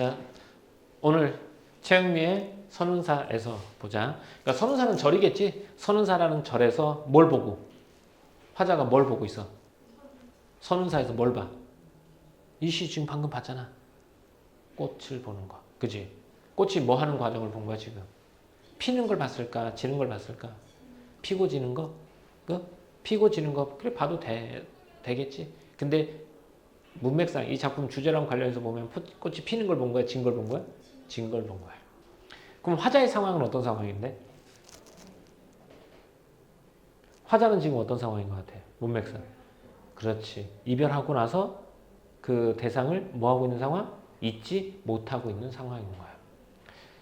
자, 오늘 최영미의 선운사에서 보자. 그러니까 선운사는 절이겠지. 선운사라는 절에서 뭘 보고? 화자가 뭘 보고 있어? 선운사에서 뭘 봐? 이시 지금 방금 봤잖아. 꽃을 보는 거. 그지? 꽃이 뭐 하는 과정을 본 거야 지금? 피는 걸 봤을까? 지는 걸 봤을까? 피고 지는 거? 피고 지는 거 그래 봐도 되겠지. 근데 문맥상 이 작품 주제랑 관련해서 보면 꽃이 피는 걸 본 거야? 진 걸 본 거야? 진 걸 본 거야. 그럼 화자의 상황은 어떤 상황인데? 화자는 지금 어떤 상황인 것 같아? 문맥상. 그렇지. 이별하고 나서 그 대상을 뭐하고 있는 상황? 잊지 못하고 있는 상황인 거야.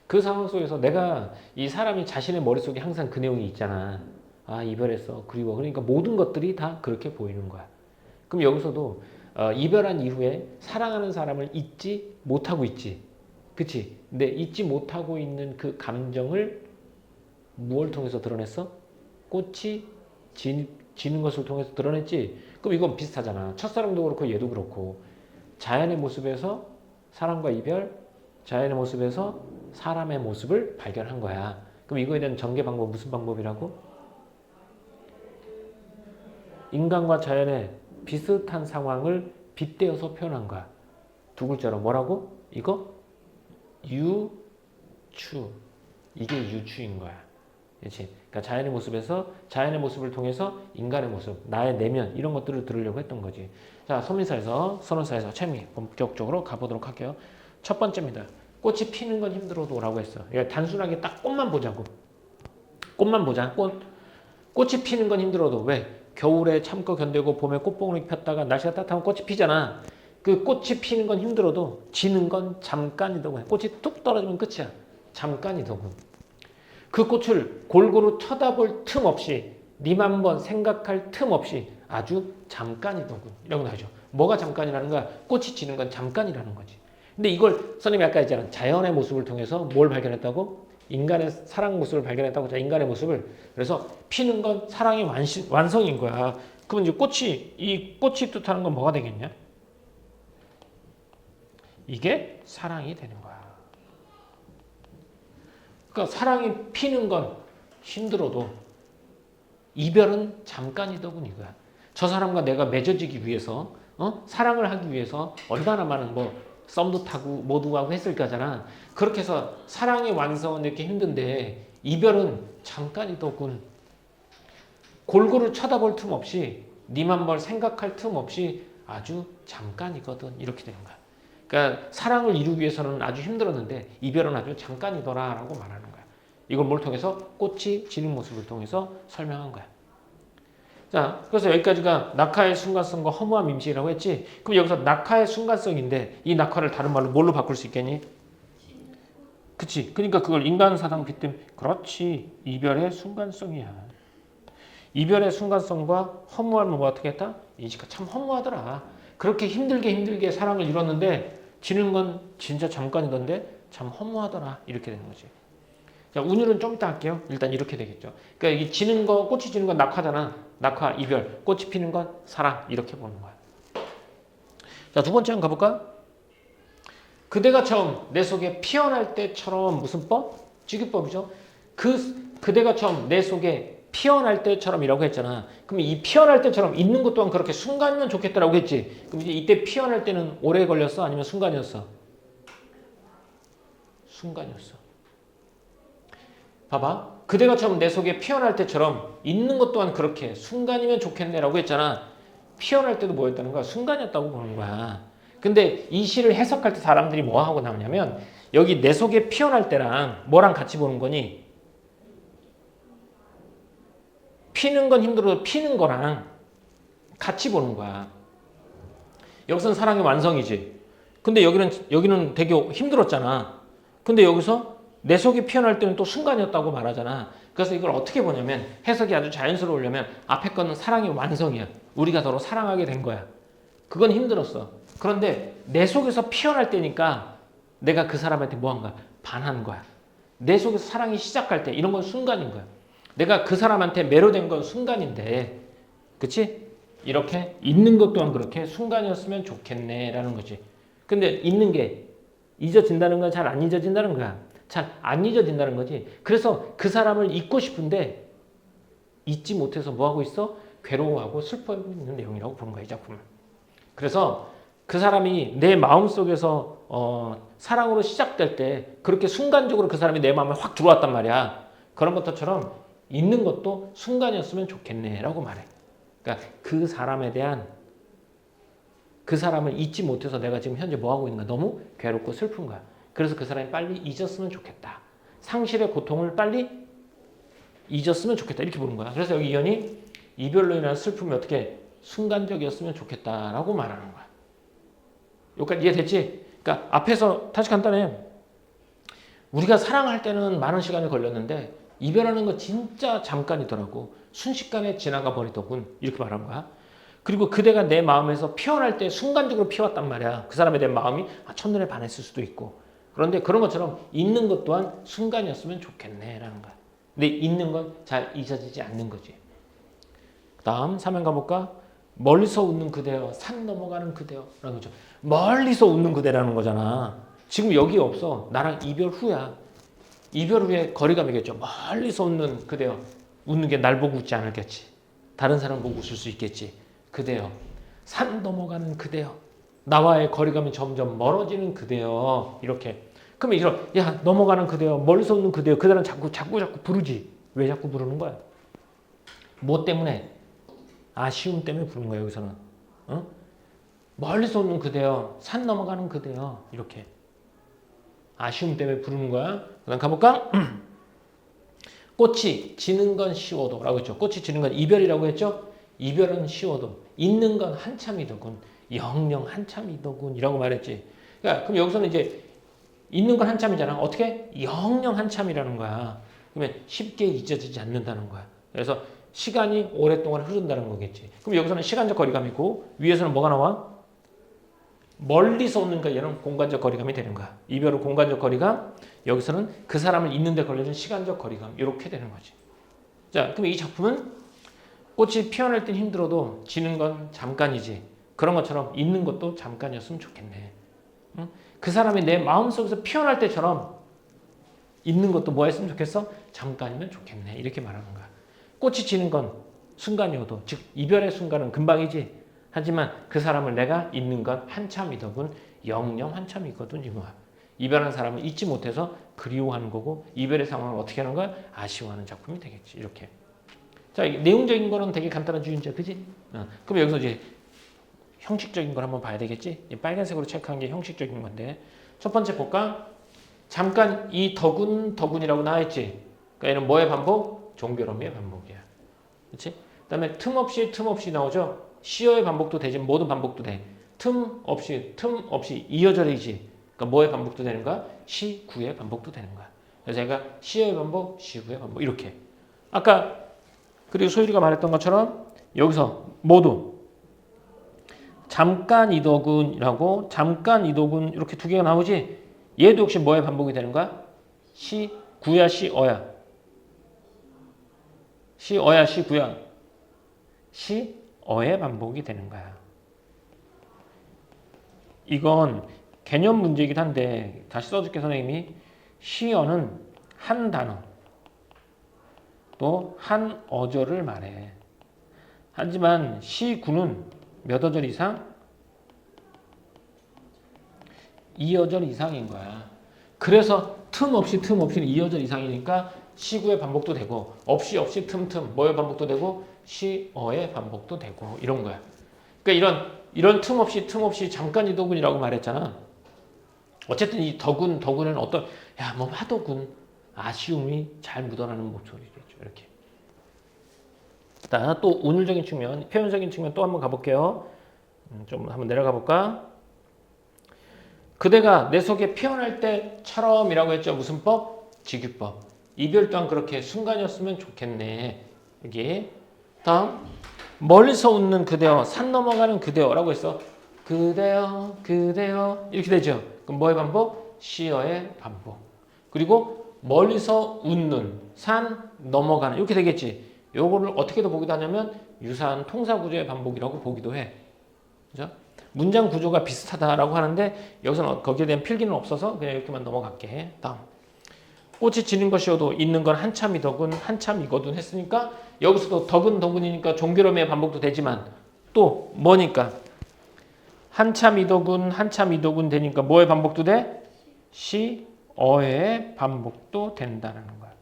그 상황 속에서 내가 이 사람이 자신의 머릿속에 항상 그 내용이 있잖아. 아 이별했어. 그리워. 그러니까 모든 것들이 다 그렇게 보이는 거야. 그럼 여기서도 이별한 이후에 사랑하는 사람을 잊지 못하고 있지. 그치? 근데 잊지 못하고 있는 그 감정을 무엇을 통해서 드러냈어? 꽃이 지는 것을 통해서 드러냈지. 그럼 이건 비슷하잖아. 첫사랑도 그렇고 얘도 그렇고 자연의 모습에서 사랑과 이별, 자연의 모습에서 사람의 모습을 발견한 거야. 그럼 이거에 대한 전개 방법 무슨 방법이라고? 인간과 자연의 비슷한 상황을 빗대어서 표현한 거야. 두 글자로 뭐라고? 이거? 유추. 이게 유추인 거야. 그렇지? 그러니까 자연의 모습에서 자연의 모습을 통해서 인간의 모습, 나의 내면 이런 것들을 들으려고 했던 거지. 자, 선민사에서 선언사에서 최미 본격적으로 가보도록 할게요. 첫 번째입니다. 꽃이 피는 건 힘들어도 라고 했어. 그러니까 단순하게 딱 꽃만 보자고. 꽃만 보자. 꽃이 피는 건 힘들어도 왜? 겨울에 참고 견디고 봄에 꽃봉오리 폈다가 날씨가 따뜻하면 꽃이 피잖아. 그 꽃이 피는 건 힘들어도 지는 건 잠깐이더군. 꽃이 툭 떨어지면 끝이야. 잠깐이더군. 그 꽃을 골고루 쳐다볼 틈 없이 님 한 번 생각할 틈 없이 아주 잠깐이더군. 이라고 나오죠. 뭐가 잠깐이라는 거야? 꽃이 지는 건 잠깐이라는 거지. 근데 이걸 선생님이 아까 했잖아. 자연의 모습을 통해서 뭘 발견했다고? 인간의 사랑 모습을 발견했다고. 자, 인간의 모습을. 그래서 피는 건 사랑의 완성인 거야. 그럼 이제 이 꽃이 뜻하는 건 뭐가 되겠냐? 이게 사랑이 되는 거야. 그러니까 사랑이 피는 건 힘들어도 이별은 잠깐이더군 이거야. 저 사람과 내가 맺어지기 위해서 사랑을 하기 위해서 얼마나 많은 썸도 타고 뭐도 하고 했을 거잖아. 그렇게 해서 사랑의 완성은 이렇게 힘든데 이별은 잠깐이더군. 골고루 쳐다볼 틈 없이 님 한 번 생각할 틈 없이 아주 잠깐이거든. 이렇게 되는 거야. 그러니까 사랑을 이루기 위해서는 아주 힘들었는데 이별은 아주 잠깐이더라 라고 말하는 거야. 이걸 뭘 통해서? 꽃이 지는 모습을 통해서 설명한 거야. 자, 그래서 여기까지가 낙하의 순간성과 허무함 임시라고 했지. 그럼 여기서 낙하의 순간성인데 이 낙하를 다른 말로 뭘로 바꿀 수 있겠니? 그치? 그러니까 그걸 인간사상 빗대면 그렇지. 이별의 순간성이야. 이별의 순간성과 허무함을 뭐 어떻게 했다? 인식가 참 허무하더라. 그렇게 힘들게 사랑을 이뤘는데 지는 건 진짜 잠깐이던데 참 허무하더라. 이렇게 되는 거지. 자, 운율은 좀 이따 할게요. 일단 이렇게 되겠죠. 그러니까 이 지는 거, 꽃이 지는 건 낙하잖아. 낙하, 이별. 꽃이 피는 건 사랑. 이렇게 보는 거야. 자, 두 번째 한번 가볼까? 그대가 처음 내 속에 피어날 때처럼 무슨 법? 직유법이죠. 그대가 처음 내 속에 피어날 때처럼이라고 했잖아. 그럼 이 피어날 때처럼 있는 것 또한 그렇게 순간이면 좋겠다라고 했지. 그럼 이제 이때 피어날 때는 오래 걸렸어? 아니면 순간이었어? 순간이었어. 봐봐. 그대가 처음 내 속에 피어날 때처럼 있는 것 또한 그렇게 순간이면 좋겠네라고 했잖아. 피어날 때도 뭐였다는 거야? 순간이었다고 보는 거야. 근데 이 시를 해석할 때 사람들이 뭐 하고 나오냐면 여기 내 속에 피어날 때랑 뭐랑 같이 보는 거니? 피는 건 힘들어도 피는 거랑 같이 보는 거야. 여기서는 사랑의 완성이지. 근데 여기는 되게 힘들었잖아. 근데 여기서 내 속이 피어날 때는 또 순간이었다고 말하잖아. 그래서 이걸 어떻게 보냐면 해석이 아주 자연스러우려면 앞에 거는 사랑의 완성이야. 우리가 서로 사랑하게 된 거야. 그건 힘들었어. 그런데 내 속에서 피어날 때니까 내가 그 사람한테 뭐 한 거야? 반한 거야. 내 속에서 사랑이 시작할 때 이런 건 순간인 거야. 내가 그 사람한테 매료된 건 순간인데 그치? 이렇게 있는 것 또한 그렇게 순간이었으면 좋겠네 라는 거지. 근데 있는 게 잊어진다는 건 잘 안 잊어진다는 거야. 잘 안 잊어진다는 거지. 그래서 그 사람을 잊고 싶은데 잊지 못해서 뭐하고 있어? 괴로워하고 슬퍼하고 있는 내용이라고 보는 거야, 이 작품은. 그래서 그 사람이 내 마음속에서 사랑으로 시작될 때 그렇게 순간적으로 그 사람이 내 마음에 확 들어왔단 말이야. 그런 것처럼 있는 것도 순간이었으면 좋겠네라고 말해. 그러니까 그 사람에 대한 그 사람을 잊지 못해서 내가 지금 현재 뭐하고 있는 거야? 너무 괴롭고 슬픈 거야. 그래서 그 사람이 빨리 잊었으면 좋겠다. 상실의 고통을 빨리 잊었으면 좋겠다. 이렇게 보는 거야. 그래서 여기 이현이 이별로 인한 슬픔이 어떻게 순간적이었으면 좋겠다라고 말하는 거야. 여기까지 이해됐지? 그러니까 앞에서 다시 간단해. 우리가 사랑할 때는 많은 시간이 걸렸는데 이별하는 거 진짜 잠깐이더라고. 순식간에 지나가 버리더군. 이렇게 말한 거야. 그리고 그대가 내 마음에서 피어날 때 순간적으로 피었단 말이야. 그 사람에 대한 마음이 첫눈에 반했을 수도 있고. 그런데 그런 것처럼 있는 것 또한 순간이었으면 좋겠네라는 거야. 근데 있는 건 잘 잊어지지 않는 거지. 다음 사면 가볼까? 멀리서 웃는 그대여, 산 넘어가는 그대여 라는 거죠. 멀리서 웃는 그대라는 거잖아. 지금 여기 없어. 나랑 이별 후야. 이별 후에 거리감이겠죠. 멀리서 웃는 그대여. 웃는 게 날 보고 웃지 않을겠지. 다른 사람 보고 웃을 수 있겠지. 그대여. 산 넘어가는 그대여. 나와의 거리감이 점점 멀어지는 그대여. 이렇게. 그러면 이런 야 넘어가는 그대여. 멀리서 웃는 그대여. 그대는 자꾸 부르지. 왜 자꾸 부르는 거야? 뭐 때문에? 아쉬움 때문에 부르는 거야 여기서는. 멀리서 웃는 그대여. 산 넘어가는 그대여. 이렇게. 아쉬움 때문에 부르는 거야. 그 다음 가볼까? 꽃이 지는 건 쉬워도 라고 했죠. 꽃이 지는 건 이별이라고 했죠. 이별은 쉬워도 있는 건 한참이더군. 영영 한참이더군 이라고 말했지. 그러니까 그럼 여기서는 이제 있는 건 한참이잖아. 어떻게? 영영 한참이라는 거야. 그러면 쉽게 잊어지지 않는다는 거야. 그래서 시간이 오랫동안 흐른다는 거겠지. 그럼 여기서는 시간적 거리감이고 위에서는 뭐가 나와? 멀리서 오는 거 얘는 공간적 거리감이 되는 거야. 이별은 공간적 거리감, 여기서는 그 사람을 잊는데 걸려준 시간적 거리감 이렇게 되는 거지. 자, 그럼 이 작품은 꽃이 피어날 땐 힘들어도 지는 건 잠깐이지. 그런 것처럼 있는 것도 잠깐이었으면 좋겠네. 응? 그 사람이 내 마음속에서 피어날 때처럼 있는 것도 뭐 했으면 좋겠어? 잠깐이면 좋겠네. 이렇게 말하는 거야. 꽃이 지는 건 순간이어도 즉 이별의 순간은 금방이지. 하지만 그 사람을 내가 잊는 건 한참이더군. 영영 한참이거든 이거야. 이별한 사람을 잊지 못해서 그리워하는 거고 이별의 상황을 어떻게 하는 거야? 아쉬워하는 작품이 되겠지. 이렇게. 자, 내용적인 거는 되게 간단한 주인자, 그지? 그럼 여기서 이제 형식적인 걸 한번 봐야 되겠지? 빨간색으로 체크한 게 형식적인 건데 첫 번째 볼까? 잠깐 이 더군이라고 나와있지? 그러니까 얘는 뭐의 반복? 종결음의 반복이야. 그렇지? 그 다음에 틈 없이 나오죠? 시어의 반복도 되지 모든 반복도 돼. 틈 없이 이어져야지. 그러니까 뭐의 반복도 되는 거야? 시구의 반복도 되는 거야. 그래서 얘가 시어의 반복, 시구의 반복 이렇게. 아까 그리고 소율이가 말했던 것처럼 여기서 모두 잠깐이더군이라고 잠깐이더군 이렇게 두 개가 나오지. 얘도 역시 뭐의 반복이 되는 거야? 시구야 시어야. 시어야 시구야. 시어의 반복이 되는 거야. 이건 개념 문제이긴 한데 다시 써줄게 선생님이. 시어는 한 단어 또 한 어절을 말해. 하지만 시구는 몇 어절 이상? 2어절 이상인 거야. 그래서 틈 없이 2어절 이상이니까 시구의 반복도 되고 없이 틈 뭐의 반복도 되고 시어의 반복도 되고 이런 거야. 그러니까 이런 틈 없이 잠깐이더군이라고 말했잖아. 어쨌든 이 더군은 어떤 뭐 하더군 아쉬움이 잘 묻어나는 목소리겠죠. 이렇게. 자, 또 운율적인 측면, 표현적인 측면 또 한번 가볼게요. 좀 한번 내려가 볼까? 그대가 내 속에 피어날 때처럼이라고 했죠. 무슨 법? 직유법. 이별 또한 그렇게 순간이었으면 좋겠네. 여기. 다음. 멀리서 웃는 그대여, 산 넘어가는 그대여라고 했어. 그대여 이렇게 되죠. 그럼 뭐의 반복? 시어의 반복. 그리고 멀리서 웃는, 산 넘어가는 이렇게 되겠지. 요거를 어떻게도 보기도 하냐면 유사한 통사 구조의 반복이라고 보기도 해. 그죠? 문장 구조가 비슷하다라고 하는데 여기서는 거기에 대한 필기는 없어서 그냥 이렇게만 넘어갈게. 다음. 꽃이 지는 것이어도 있는 건 한참이더군 한참이거든 했으니까 여기서도 더군이니까 종결음의 반복도 되지만 또 뭐니까 한참이더군 되니까 뭐의 반복도 돼? 시어의 반복도 된다는 거야.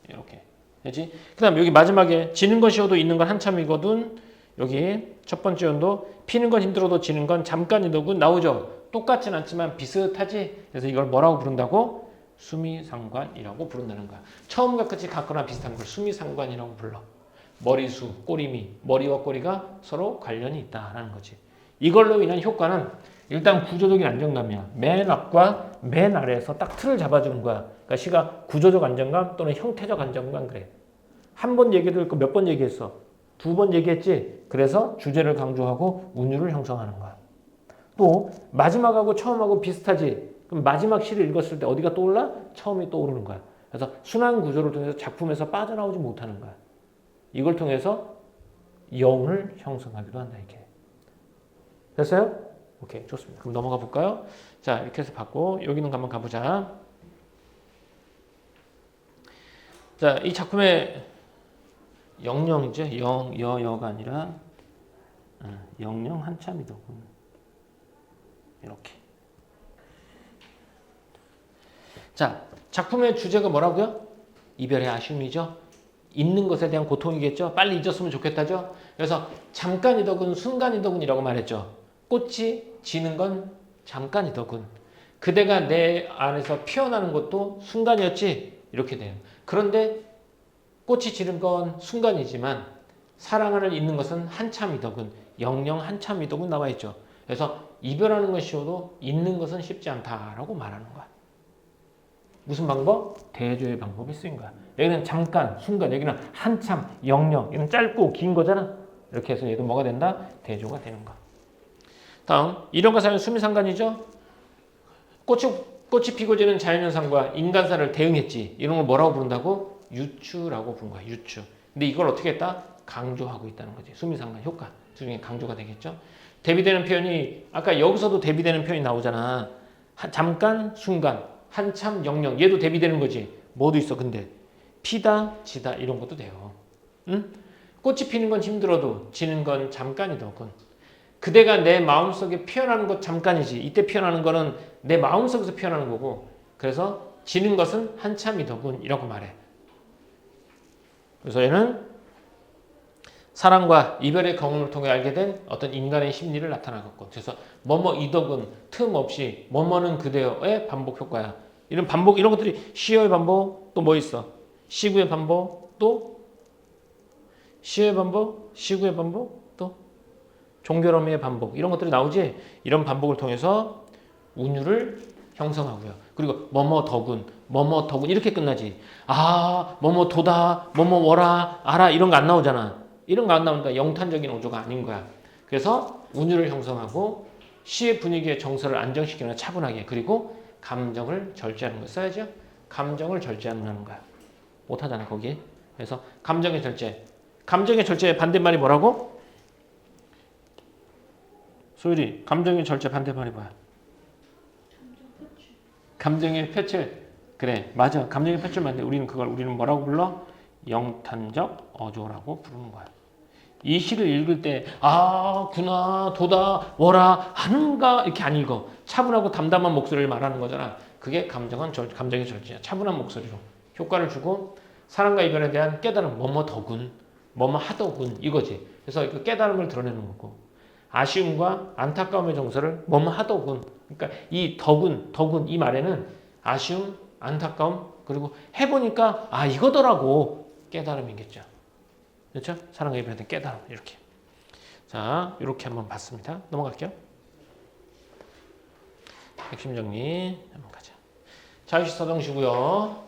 이렇게 되지? 그 다음 여기 마지막에 지는 것이어도 있는 건 한참이거든. 여기 첫 번째 연도 피는 건 힘들어도 지는 건 잠깐이더군 나오죠? 똑같진 않지만 비슷하지? 그래서 이걸 뭐라고 부른다고? 수미상관이라고 부른다는 거야. 처음과 끝이 같거나 비슷한 걸 수미상관이라고 불러. 머리수, 꼬리미, 머리와 꼬리가 서로 관련이 있다라는 거지. 이걸로 인한 효과는 일단 구조적인 안정감이야. 맨 앞과 맨 아래에서 딱 틀을 잡아주는 거야. 그러니까 시가 구조적 안정감 또는 형태적 안정감 그래. 한 번 얘기도 있고 몇 번 얘기했어. 2번 얘기했지. 그래서 주제를 강조하고 운율을 형성하는 거야. 또 마지막하고 처음하고 비슷하지. 그럼 마지막 시를 읽었을 때 어디가 떠올라? 처음이 떠오르는 거야. 그래서 순환 구조를 통해서 작품에서 빠져나오지 못하는 거야. 이걸 통해서 영을 형성하기도 한다 이게. 됐어요? 오케이, 좋습니다. 그럼 넘어가 볼까요? 자, 이렇게 해서 봤고 여기는 한번 가보자. 자, 이 작품의 영영이죠. 여가 아니라 영영 한참이더군. 이렇게. 자, 작품의 주제가 뭐라고요? 이별의 아쉬움이죠. 잊는 것에 대한 고통이겠죠. 빨리 잊었으면 좋겠다죠. 그래서 잠깐이더군 순간이더군이라고 말했죠. 꽃이 지는 건 잠깐이더군. 그대가 내 안에서 피어나는 것도 순간이었지. 이렇게 돼요. 그런데 꽃이 지는 건 순간이지만 사랑을 잊는 것은 한참이더군. 영영 한참이더군 나와 있죠. 그래서 이별하는 건 쉬워도 잊는 것은 쉽지 않다라고 말하는 거야. 무슨 방법? 대조의 방법이 쓰인 거야. 여기는 잠깐, 순간, 여기는 한참, 영영. 여기는 짧고 긴 거잖아. 이렇게 해서 얘도 뭐가 된다? 대조가 되는 거야. 다음, 이론과 사회는 수미상관이죠. 꽃이 피고 지는 자연현상과 인간사를 대응했지. 이런 걸 뭐라고 부른다고? 유추라고 부른 거야. 유추. 근데 이걸 어떻게 했다? 강조하고 있다는 거지. 수미상관 효과 중에 강조가 되겠죠. 대비되는 표현이 아까 여기서도 대비되는 표현이 나오잖아. 잠깐, 순간, 한참, 영영. 얘도 대비되는 거지. 뭐도 있어. 근데 피다, 지다 이런 것도 돼요. 응? 꽃이 피는 건 힘들어도 지는 건 잠깐이더군. 그대가 내 마음속에 피어나는 것 잠깐이지. 이때 피어나는 거는 내 마음속에서 피어나는 거고 그래서 지는 것은 한참이더군 이라고 말해. 그래서 얘는 사랑과 이별의 경험을 통해 알게 된 어떤 인간의 심리를 나타나겠고 그래서 뭐뭐이더군 틈 없이 뭐뭐는 그대여의 반복 효과야. 이런 반복 이런 것들이 시어의 반복 또 뭐 있어? 시구의 반복 또 시의 반복 시구의 반복 또 종결어미의 반복 이런 것들이 나오지. 이런 반복을 통해서 운율을 형성하고요. 그리고 뭐뭐더군 뭐뭐더군 이렇게 끝나지. 아 뭐뭐도다 뭐뭐워라 알아 이런 거 안 나오잖아. 이런 거 안 나오니까 영탄적인 어조가 아닌 거야. 그래서 운율을 형성하고 시의 분위기의 정서를 안정시키는 차분하게 그리고 감정을 절제하는 거 써야죠. 감정을 절제하는 거야. 못하잖아 거기. 그래서 감정의 절제. 감정의 절제의 반대말이 뭐라고? 소율이 감정의 절제 반대말이 뭐야? 감정의 표출. 그래 맞아. 감정의 표출 맞는데 우리는 뭐라고 불러? 영탄적 어조라고 부르는 거야. 이 시를 읽을 때 아 구나 도다 워라 하는가 이렇게 안 읽어. 차분하고 담담한 목소리를 말하는 거잖아. 그게 감정의 절제야. 차분한 목소리로 효과를 주고 사랑과 이별에 대한 깨달음 뭐뭐더군 뭐뭐하더군 이거지. 그래서 그 깨달음을 드러내는 거고 아쉬움과 안타까움의 정서를 뭐뭐하더군. 그러니까 이 더군 이 말에는 아쉬움 안타까움 그리고 해보니까 아 이거더라고 깨달음이겠죠. 그렇죠? 사랑과 이별에 대한 깨달음 이렇게. 자 이렇게 한번 봤습니다. 넘어갈게요. 핵심 정리 한번 가자. 자유시 사정시고요.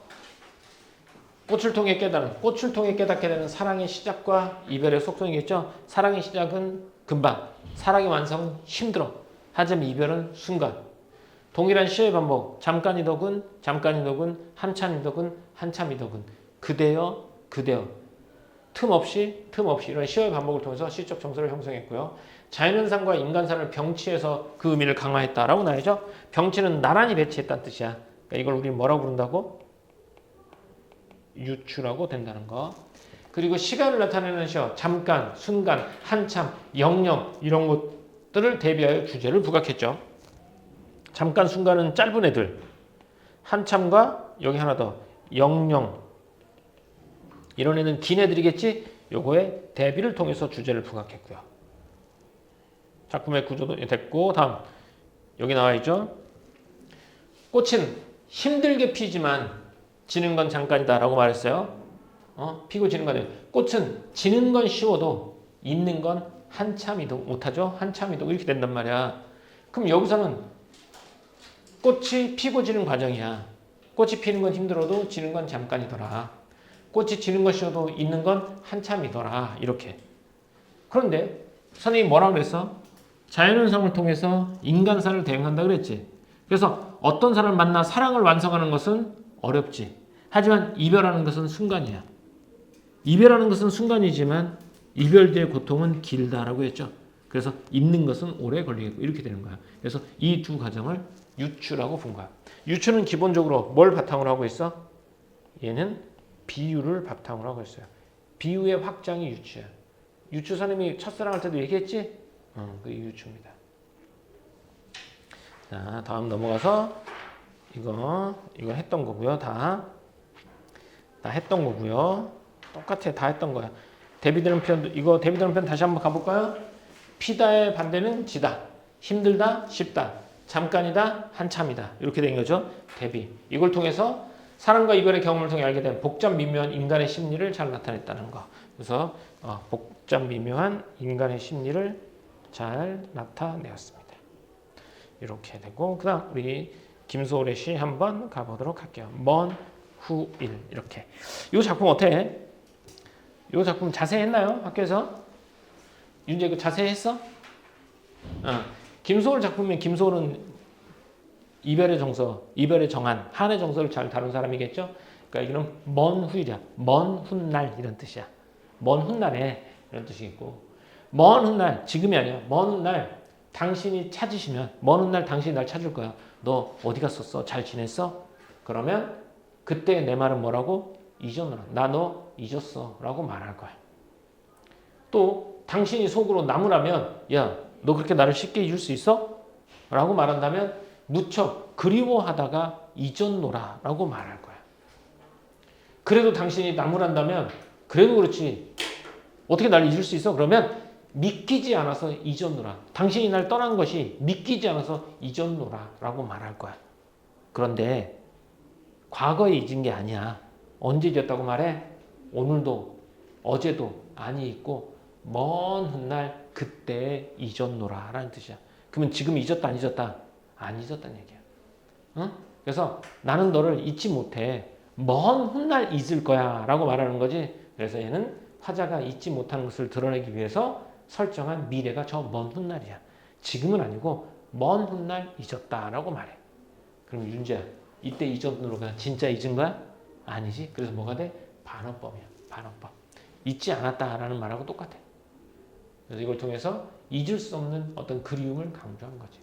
꽃을 통해 깨달은 꽃을 통해 깨닫게 되는 사랑의 시작과 이별의 속성이겠죠. 사랑의 시작은 금방, 사랑의 완성은 힘들어. 하지만 이별은 순간. 동일한 시의 반복. 잠깐이더군, 잠깐이더군, 한참이더군, 한참이더군. 그대여, 그대여. 틈 없이 이런 시의 반복을 통해서 시적 정서를 형성했고요. 자연현상과 인간사를 병치해서 그 의미를 강화했다라고 나야죠. 병치는 나란히 배치했다는 뜻이야. 그러니까 이걸 우리 뭐라고 부른다고? 유추라고 된다는 거. 그리고 시간을 나타내는 시어, 잠깐, 순간, 한참, 영영 이런 것들을 대비하여 주제를 부각했죠. 잠깐, 순간은 짧은 애들, 한참과 여기 하나 더 영영 이런 애는 긴 애들이겠지. 요거에 대비를 통해서 주제를 부각했고요. 작품의 구조도 됐고 다음 여기 나와 있죠. 꽃은 힘들게 피지만 지는 건 잠깐이다 라고 말했어요. 피고 지는 건 꽃은 지는 건 쉬워도 있는 건 한참이도 못하죠. 한참이도 이렇게 된단 말이야. 그럼 여기서는 꽃이 피고 지는 과정이야. 꽃이 피는 건 힘들어도 지는 건 잠깐이더라. 꽃이 지는 건 쉬워도 있는 건 한참이더라. 이렇게. 그런데 선생님이 뭐라고 그랬어? 자연현상을 통해서 인간사를 대응한다 그랬지. 그래서 어떤 사람을 만나 사랑을 완성하는 것은 어렵지. 하지만 이별하는 것은 순간이야. 이별하는 것은 순간이지만 이별 뒤의 고통은 길다라고 했죠. 그래서 잊는 것은 오래 걸리겠고 이렇게 되는 거야. 그래서 이 두 과정을 유추라고 본 거야. 유추는 기본적으로 뭘 바탕으로 하고 있어? 얘는 비유를 바탕으로 하고 있어요. 비유의 확장이 유추야. 유추 선생님이 첫사랑할 때도 얘기했지? 그게 유추입니다. 자, 다음 넘어가서 이거 했던 거고요. 다 했던 거고요. 똑같아. 다 했던 거야. 대비되는 표현, 이거 대비되는 표현 다시 한번 가볼까요? 피다의 반대는 지다. 힘들다, 쉽다. 잠깐이다, 한참이다. 이렇게 된 거죠. 대비. 이걸 통해서 사랑과 이별의 경험을 통해 알게 된 복잡 미묘한 인간의 심리를 잘 나타냈다는 거. 그래서 복잡 미묘한 인간의 심리를 잘 나타내었습니다. 이렇게 되고 그다음 우리 김소월의 시 한번 가보도록 할게요. 먼 후일 이렇게. 이 작품 어때? 이 작품 자세히 했나요? 학교에서? 윤재 그 자세히 했어? 김소월 작품이면 김소월은 이별의 정서, 이별의 정한, 한의 정서를 잘 다룬 사람이겠죠? 그러니까 이거는 먼 후일이야. 먼 훗날 이런 뜻이야. 먼 훗날에 이런 뜻이 있고 먼 훗날, 지금이 아니야. 먼 훗날 당신이 찾으시면 먼 훗날 당신이 날 찾을 거야. 너 어디 갔었어? 잘 지냈어? 그러면 그때 내 말은 뭐라고? 잊었노라. 나 너 잊었어 라고 말할 거야. 또 당신이 속으로 나무라면 야, 너 그렇게 나를 쉽게 잊을 수 있어? 라고 말한다면 무척 그리워하다가 잊었노라 라고 말할 거야. 그래도 당신이 나무란다면 그래도 그렇지 어떻게 날 잊을 수 있어? 그러면 믿기지 않아서 잊었노라. 당신이 날 떠난 것이 믿기지 않아서 잊었노라 라고 말할 거야. 그런데 과거에 잊은 게 아니야. 언제 잊었다고 말해? 오늘도 어제도 아니 있고 먼 훗날 그때 잊었노라 라는 뜻이야. 그러면 지금 잊었다 안 잊었다? 안 잊었다는 얘기야. 응? 그래서 나는 너를 잊지 못해. 먼 훗날 잊을 거야 라고 말하는 거지. 그래서 얘는 화자가 잊지 못하는 것을 드러내기 위해서 설정한 미래가 저 먼 훗날이야. 지금은 아니고 먼 훗날 잊었다라고 말해. 그럼 윤재야, 이때 잊었노라가 진짜 잊은 거야? 아니지. 그래서 뭐가 돼? 반어법이야. 반어법. 잊지 않았다라는 말하고 똑같아. 그래서 이걸 통해서 잊을 수 없는 어떤 그리움을 강조한 거지.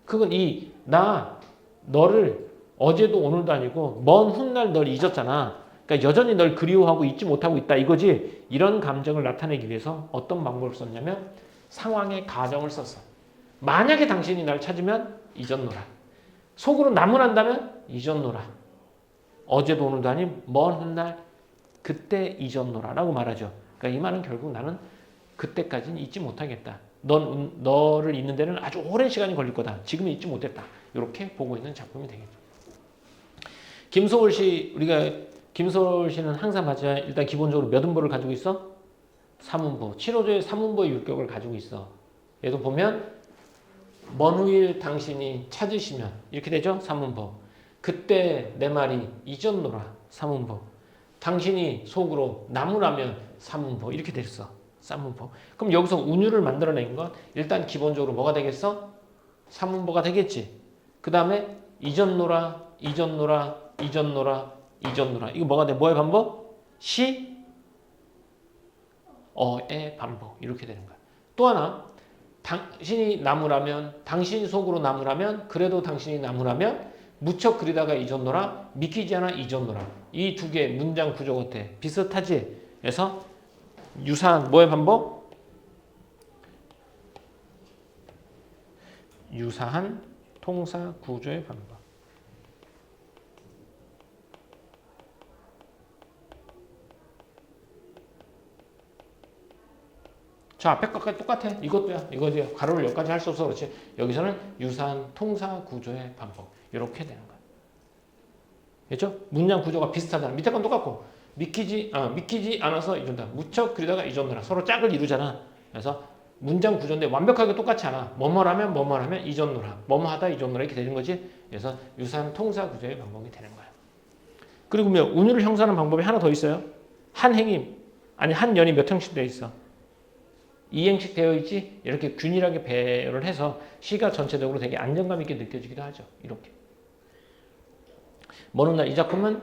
그건 너를 어제도 오늘도 아니고 먼 훗날 널 잊었잖아. 그러니까 여전히 널 그리워하고 잊지 못하고 있다 이거지. 이런 감정을 나타내기 위해서 어떤 방법을 썼냐면 상황의 가정을 썼어. 만약에 당신이 날 찾으면 잊었노라. 속으로 나무란다면 잊었노라. 어제도 오늘도 아닌 먼 훗날 그때 잊었노라 라고 말하죠. 그러니까 이 말은 결국 나는 그때까지는 잊지 못하겠다. 너를 잊는 데는 아주 오랜 시간이 걸릴 거다. 지금은 잊지 못했다. 이렇게 보고 있는 작품이 되겠죠. 김소월 씨, 우리가 김소월 씨는 항상 맞아. 일단 기본적으로 몇 음보를 가지고 있어? 3음보. 7호조의 3음보의 율격을 가지고 있어. 얘도 보면 먼 후일 당신이 찾으시면 이렇게 되죠? 3음보. 그때 내 말이 잊었노라. 3음보. 당신이 속으로 나무라면 3음보. 이렇게 됐어. 3음보. 그럼 여기서 운율을 만들어낸 건 일단 기본적으로 뭐가 되겠어? 3음보가 되겠지. 그 다음에 잊었노라, 잊었노라, 잊었노라, 잊었노라. 이거 뭐가 돼? 뭐의 반복? 시, 어의 반복. 이렇게 되는 거야. 또 하나, 당신이 나무라면 당신 속으로 나무라면 그래도 당신이 나무라면 무척 그리다가 잊었노라 믿기지 않아 잊었노라. 이 두 개 문장 구조 같아. 비슷하지? 그래서 유사한 뭐의 반복? 유사한 통사 구조의 반복. 자, 앞에 것까지 똑같아. 이것도야. 이거도야. 가로를 여기까지 할 수 없어. 그렇지. 여기서는 유사한 통사 구조의 반복. 이렇게 되는 거야. 됐죠? 문장 구조가 비슷하잖아. 밑에 건 똑같고. 믿기지 않아서 잊었다. 무척 그리다가 잊었노라. 서로 짝을 이루잖아. 그래서 문장 구조인데 완벽하게 똑같지 않아. 뭐뭐라면 잊었노라. 뭐뭐하다 잊었노라. 이렇게 되는 거지. 그래서 유사한 통사 구조의 반복이 되는 거야. 그리고 운율을 형성하는 방법이 하나 더 있어요. 한 행이 아니 한 연이 몇 형씩 되어 있어. 2행씩 되어 있지. 이렇게 균일하게 배열을 해서 시가 전체적으로 되게 안정감 있게 느껴지기도 하죠. 이렇게. 먼 훗날 이 작품은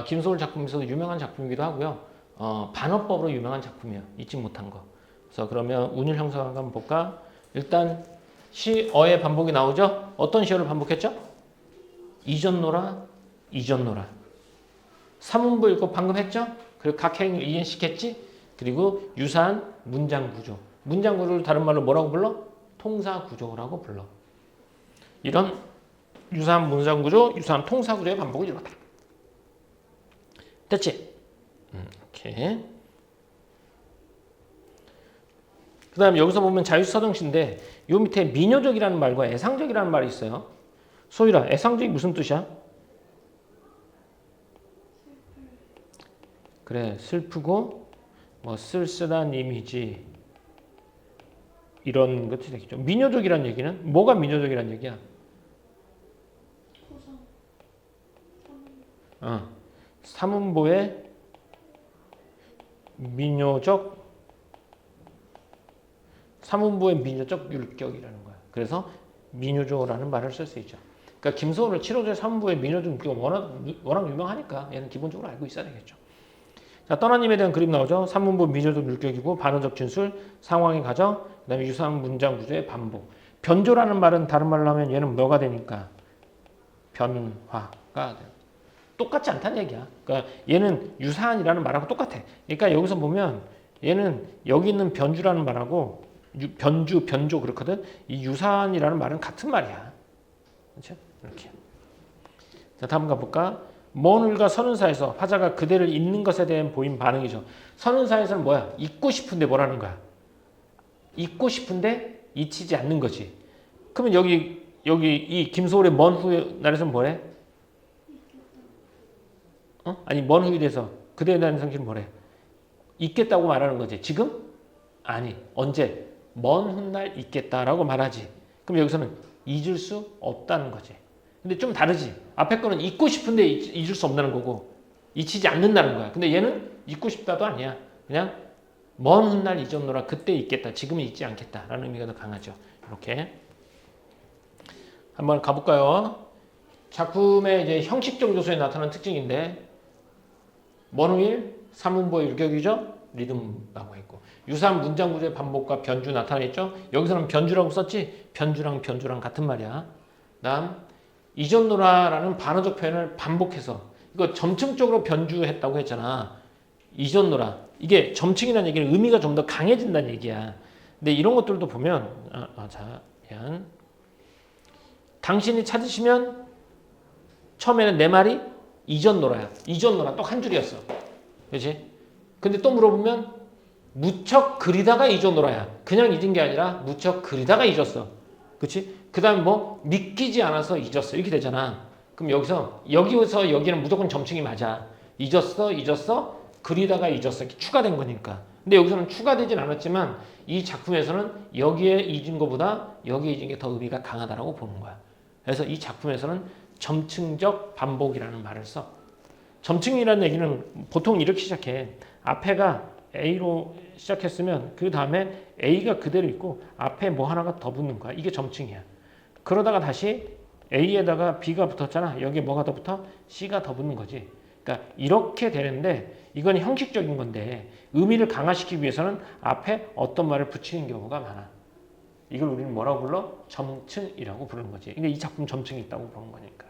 김소월 작품에서도 유명한 작품이기도 하고요. 반어법으로 유명한 작품이에요. 잊지 못한 거. 그래서 그러면 운율 형성한 거 한번 볼까? 일단 시어의 반복이 나오죠. 어떤 시어를 반복했죠? 잊었노라, 잊었노라. 삼음부 읽고 방금 했죠? 그리고 각 행을 이행식 했지? 그리고 유사한 문장 구조. 문장 구조를 다른 말로 뭐라고 불러? 통사 구조라고 불러. 이런 유사한 문장 구조, 유사한 통사 구조의 반복을 이루었다. 됐지? 이렇게. 그 다음에 여기서 보면 자유서정시인데 요 밑에 민요적이라는 말과 애상적이라는 말이 있어요. 소율아, 애상적이 무슨 뜻이야? 그래, 슬프고 뭐 쓸쓸한 이미지 이런 것이 되겠죠. 민요적이란 얘기는 뭐가 민요적이란 얘기야? 삼음보의 민요적 율격이라는 거야. 그래서 민요조라는 말을 쓸 수 있죠. 그러니까 김소월을 7호조의 삼음보의 민요적 율격은 워낙 유명하니까 얘는 기본적으로 알고 있어야 되겠죠. 자, 떠나님에 대한 그림 나오죠. 삼문보 민요적 율격이고 반어적 진술, 상황의 가정, 그 다음에 유사한 문장 구조의 반복. 변조라는 말은 다른 말로 하면 얘는 뭐가 되니까? 변화가 돼요. 똑같지 않다는 얘기야. 그러니까 얘는 유사한이라는 말하고 똑같아. 그러니까 여기서 보면 얘는 여기 있는 변주라는 말하고 변조 그렇거든. 이 유사한이라는 말은 같은 말이야. 그렇죠? 이렇게. 자, 다음 가볼까? 먼 울과 선운사에서 화자가 그대를 잊는 것에 대한 보인 반응이죠. 선운사에서는 뭐야? 잊고 싶은데 뭐라는 거야? 잊고 싶은데 잊히지 않는 거지. 그러면 여기 이 김소월의 먼 훗날에서는 뭐래? 아니 먼 후에 대해서 그대에 대한 성질은 뭐래? 잊겠다고 말하는 거지. 지금? 아니. 언제? 먼 훗날 잊겠다라고 말하지. 그럼 여기서는 잊을 수 없다는 거지. 근데 좀 다르지. 앞에 거는 잊고 싶은데 잊을 수 없다는 거고 잊히지 않는다는 거야. 근데 얘는 잊고 싶다도 아니야. 그냥 먼 훗날 잊었노라. 그때 잊겠다. 지금은 잊지 않겠다라는 의미가 더 강하죠. 이렇게 한번 가볼까요? 작품의 이제 형식적 요소에 나타나는 특징인데 먼 후일 삼음보의 율격이죠. 리듬라고 했고 유사한 문장 구조의 반복과 변주 나타나있죠. 여기서는 변주라고 썼지. 변주랑 같은 말이야. 다음 잊었노라라는 반어적 표현을 반복해서 이거 점층적으로 변주했다고 했잖아. 잊었노라. 이게 점층이라는 얘기는 의미가 좀 더 강해진다는 얘기야. 근데 이런 것들도 보면 자, 당신이 찾으시면 처음에는 내 말이 잊었노라야. 잊었노라. 딱 한 줄이었어. 그렇지? 근데 또 물어보면 무척 그리다가 잊었노라야. 그냥 잊은 게 아니라 무척 그리다가 잊었어. 그렇지? 그 다음에 뭐 믿기지 않아서 잊었어. 이렇게 되잖아. 그럼 여기서 여기는 무조건 점층이 맞아. 잊었어. 그리다가 잊었어. 이렇게 추가된 거니까. 근데 여기서는 추가되진 않았지만 이 작품에서는 여기에 잊은 것보다 여기에 잊은 게 더 의미가 강하다라고 보는 거야. 그래서 이 작품에서는 점층적 반복이라는 말을 써. 점층이라는 얘기는 보통 이렇게 시작해. 앞에가 A로 시작했으면 그 다음에 A가 그대로 있고 앞에 뭐 하나가 더 붙는 거야. 이게 점층이야. 그러다가 다시 A에다가 B가 붙었잖아. 여기에 뭐가 더 붙어? C가 더 붙는 거지. 그러니까 이렇게 되는데 이건 형식적인 건데 의미를 강화시키기 위해서는 앞에 어떤 말을 붙이는 경우가 많아. 이걸 우리는 뭐라고 불러? 점층이라고 부르는 거지. 그러니까 이 작품 점층이 있다고 부르는 거니까.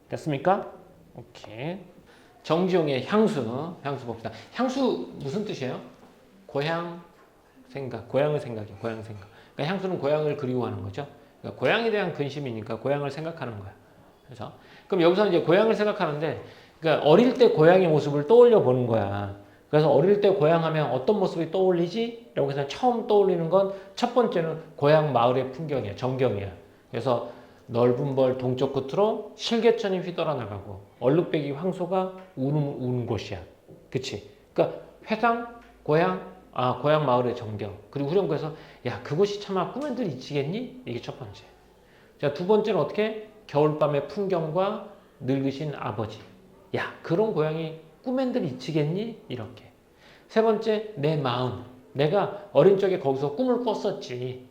됐습니까? 오케이. 정지용의 향수 봅시다. 향수 무슨 뜻이에요? 고향 생각, 고향을 생각이에요. 고향 생각. 그러니까 향수는 고향을 그리워하는 거죠. 그러니까 고향에 대한 근심이니까 고향을 생각하는 거야. 그래서 그럼 여기서 이제 고향을 생각하는데, 그러니까 어릴 때 고향의 모습을 떠올려 보는 거야. 그래서 어릴 때 고향하면 어떤 모습이 떠올리지? 라고 해서 처음 떠올리는 건 첫 번째는 고향 마을의 풍경이야. 전경이야. 그래서 넓은 벌 동쪽 끝으로 실개천이 휘돌아 나가고 얼룩배기 황소가 우는 곳이야. 그치? 그러니까 회상, 고향, 고향 마을의 전경. 그리고 후렴구에서 야, 그곳이 차마 꿈엔들 이치겠니? 이게 첫 번째. 자, 두 번째는 어떻게? 겨울밤의 풍경과 늙으신 아버지. 야, 그런 고향이 꿈엔들 이치겠니? 이렇게. 세 번째, 내 마음. 내가 어린 적에 거기서 꿈을 꿨었지.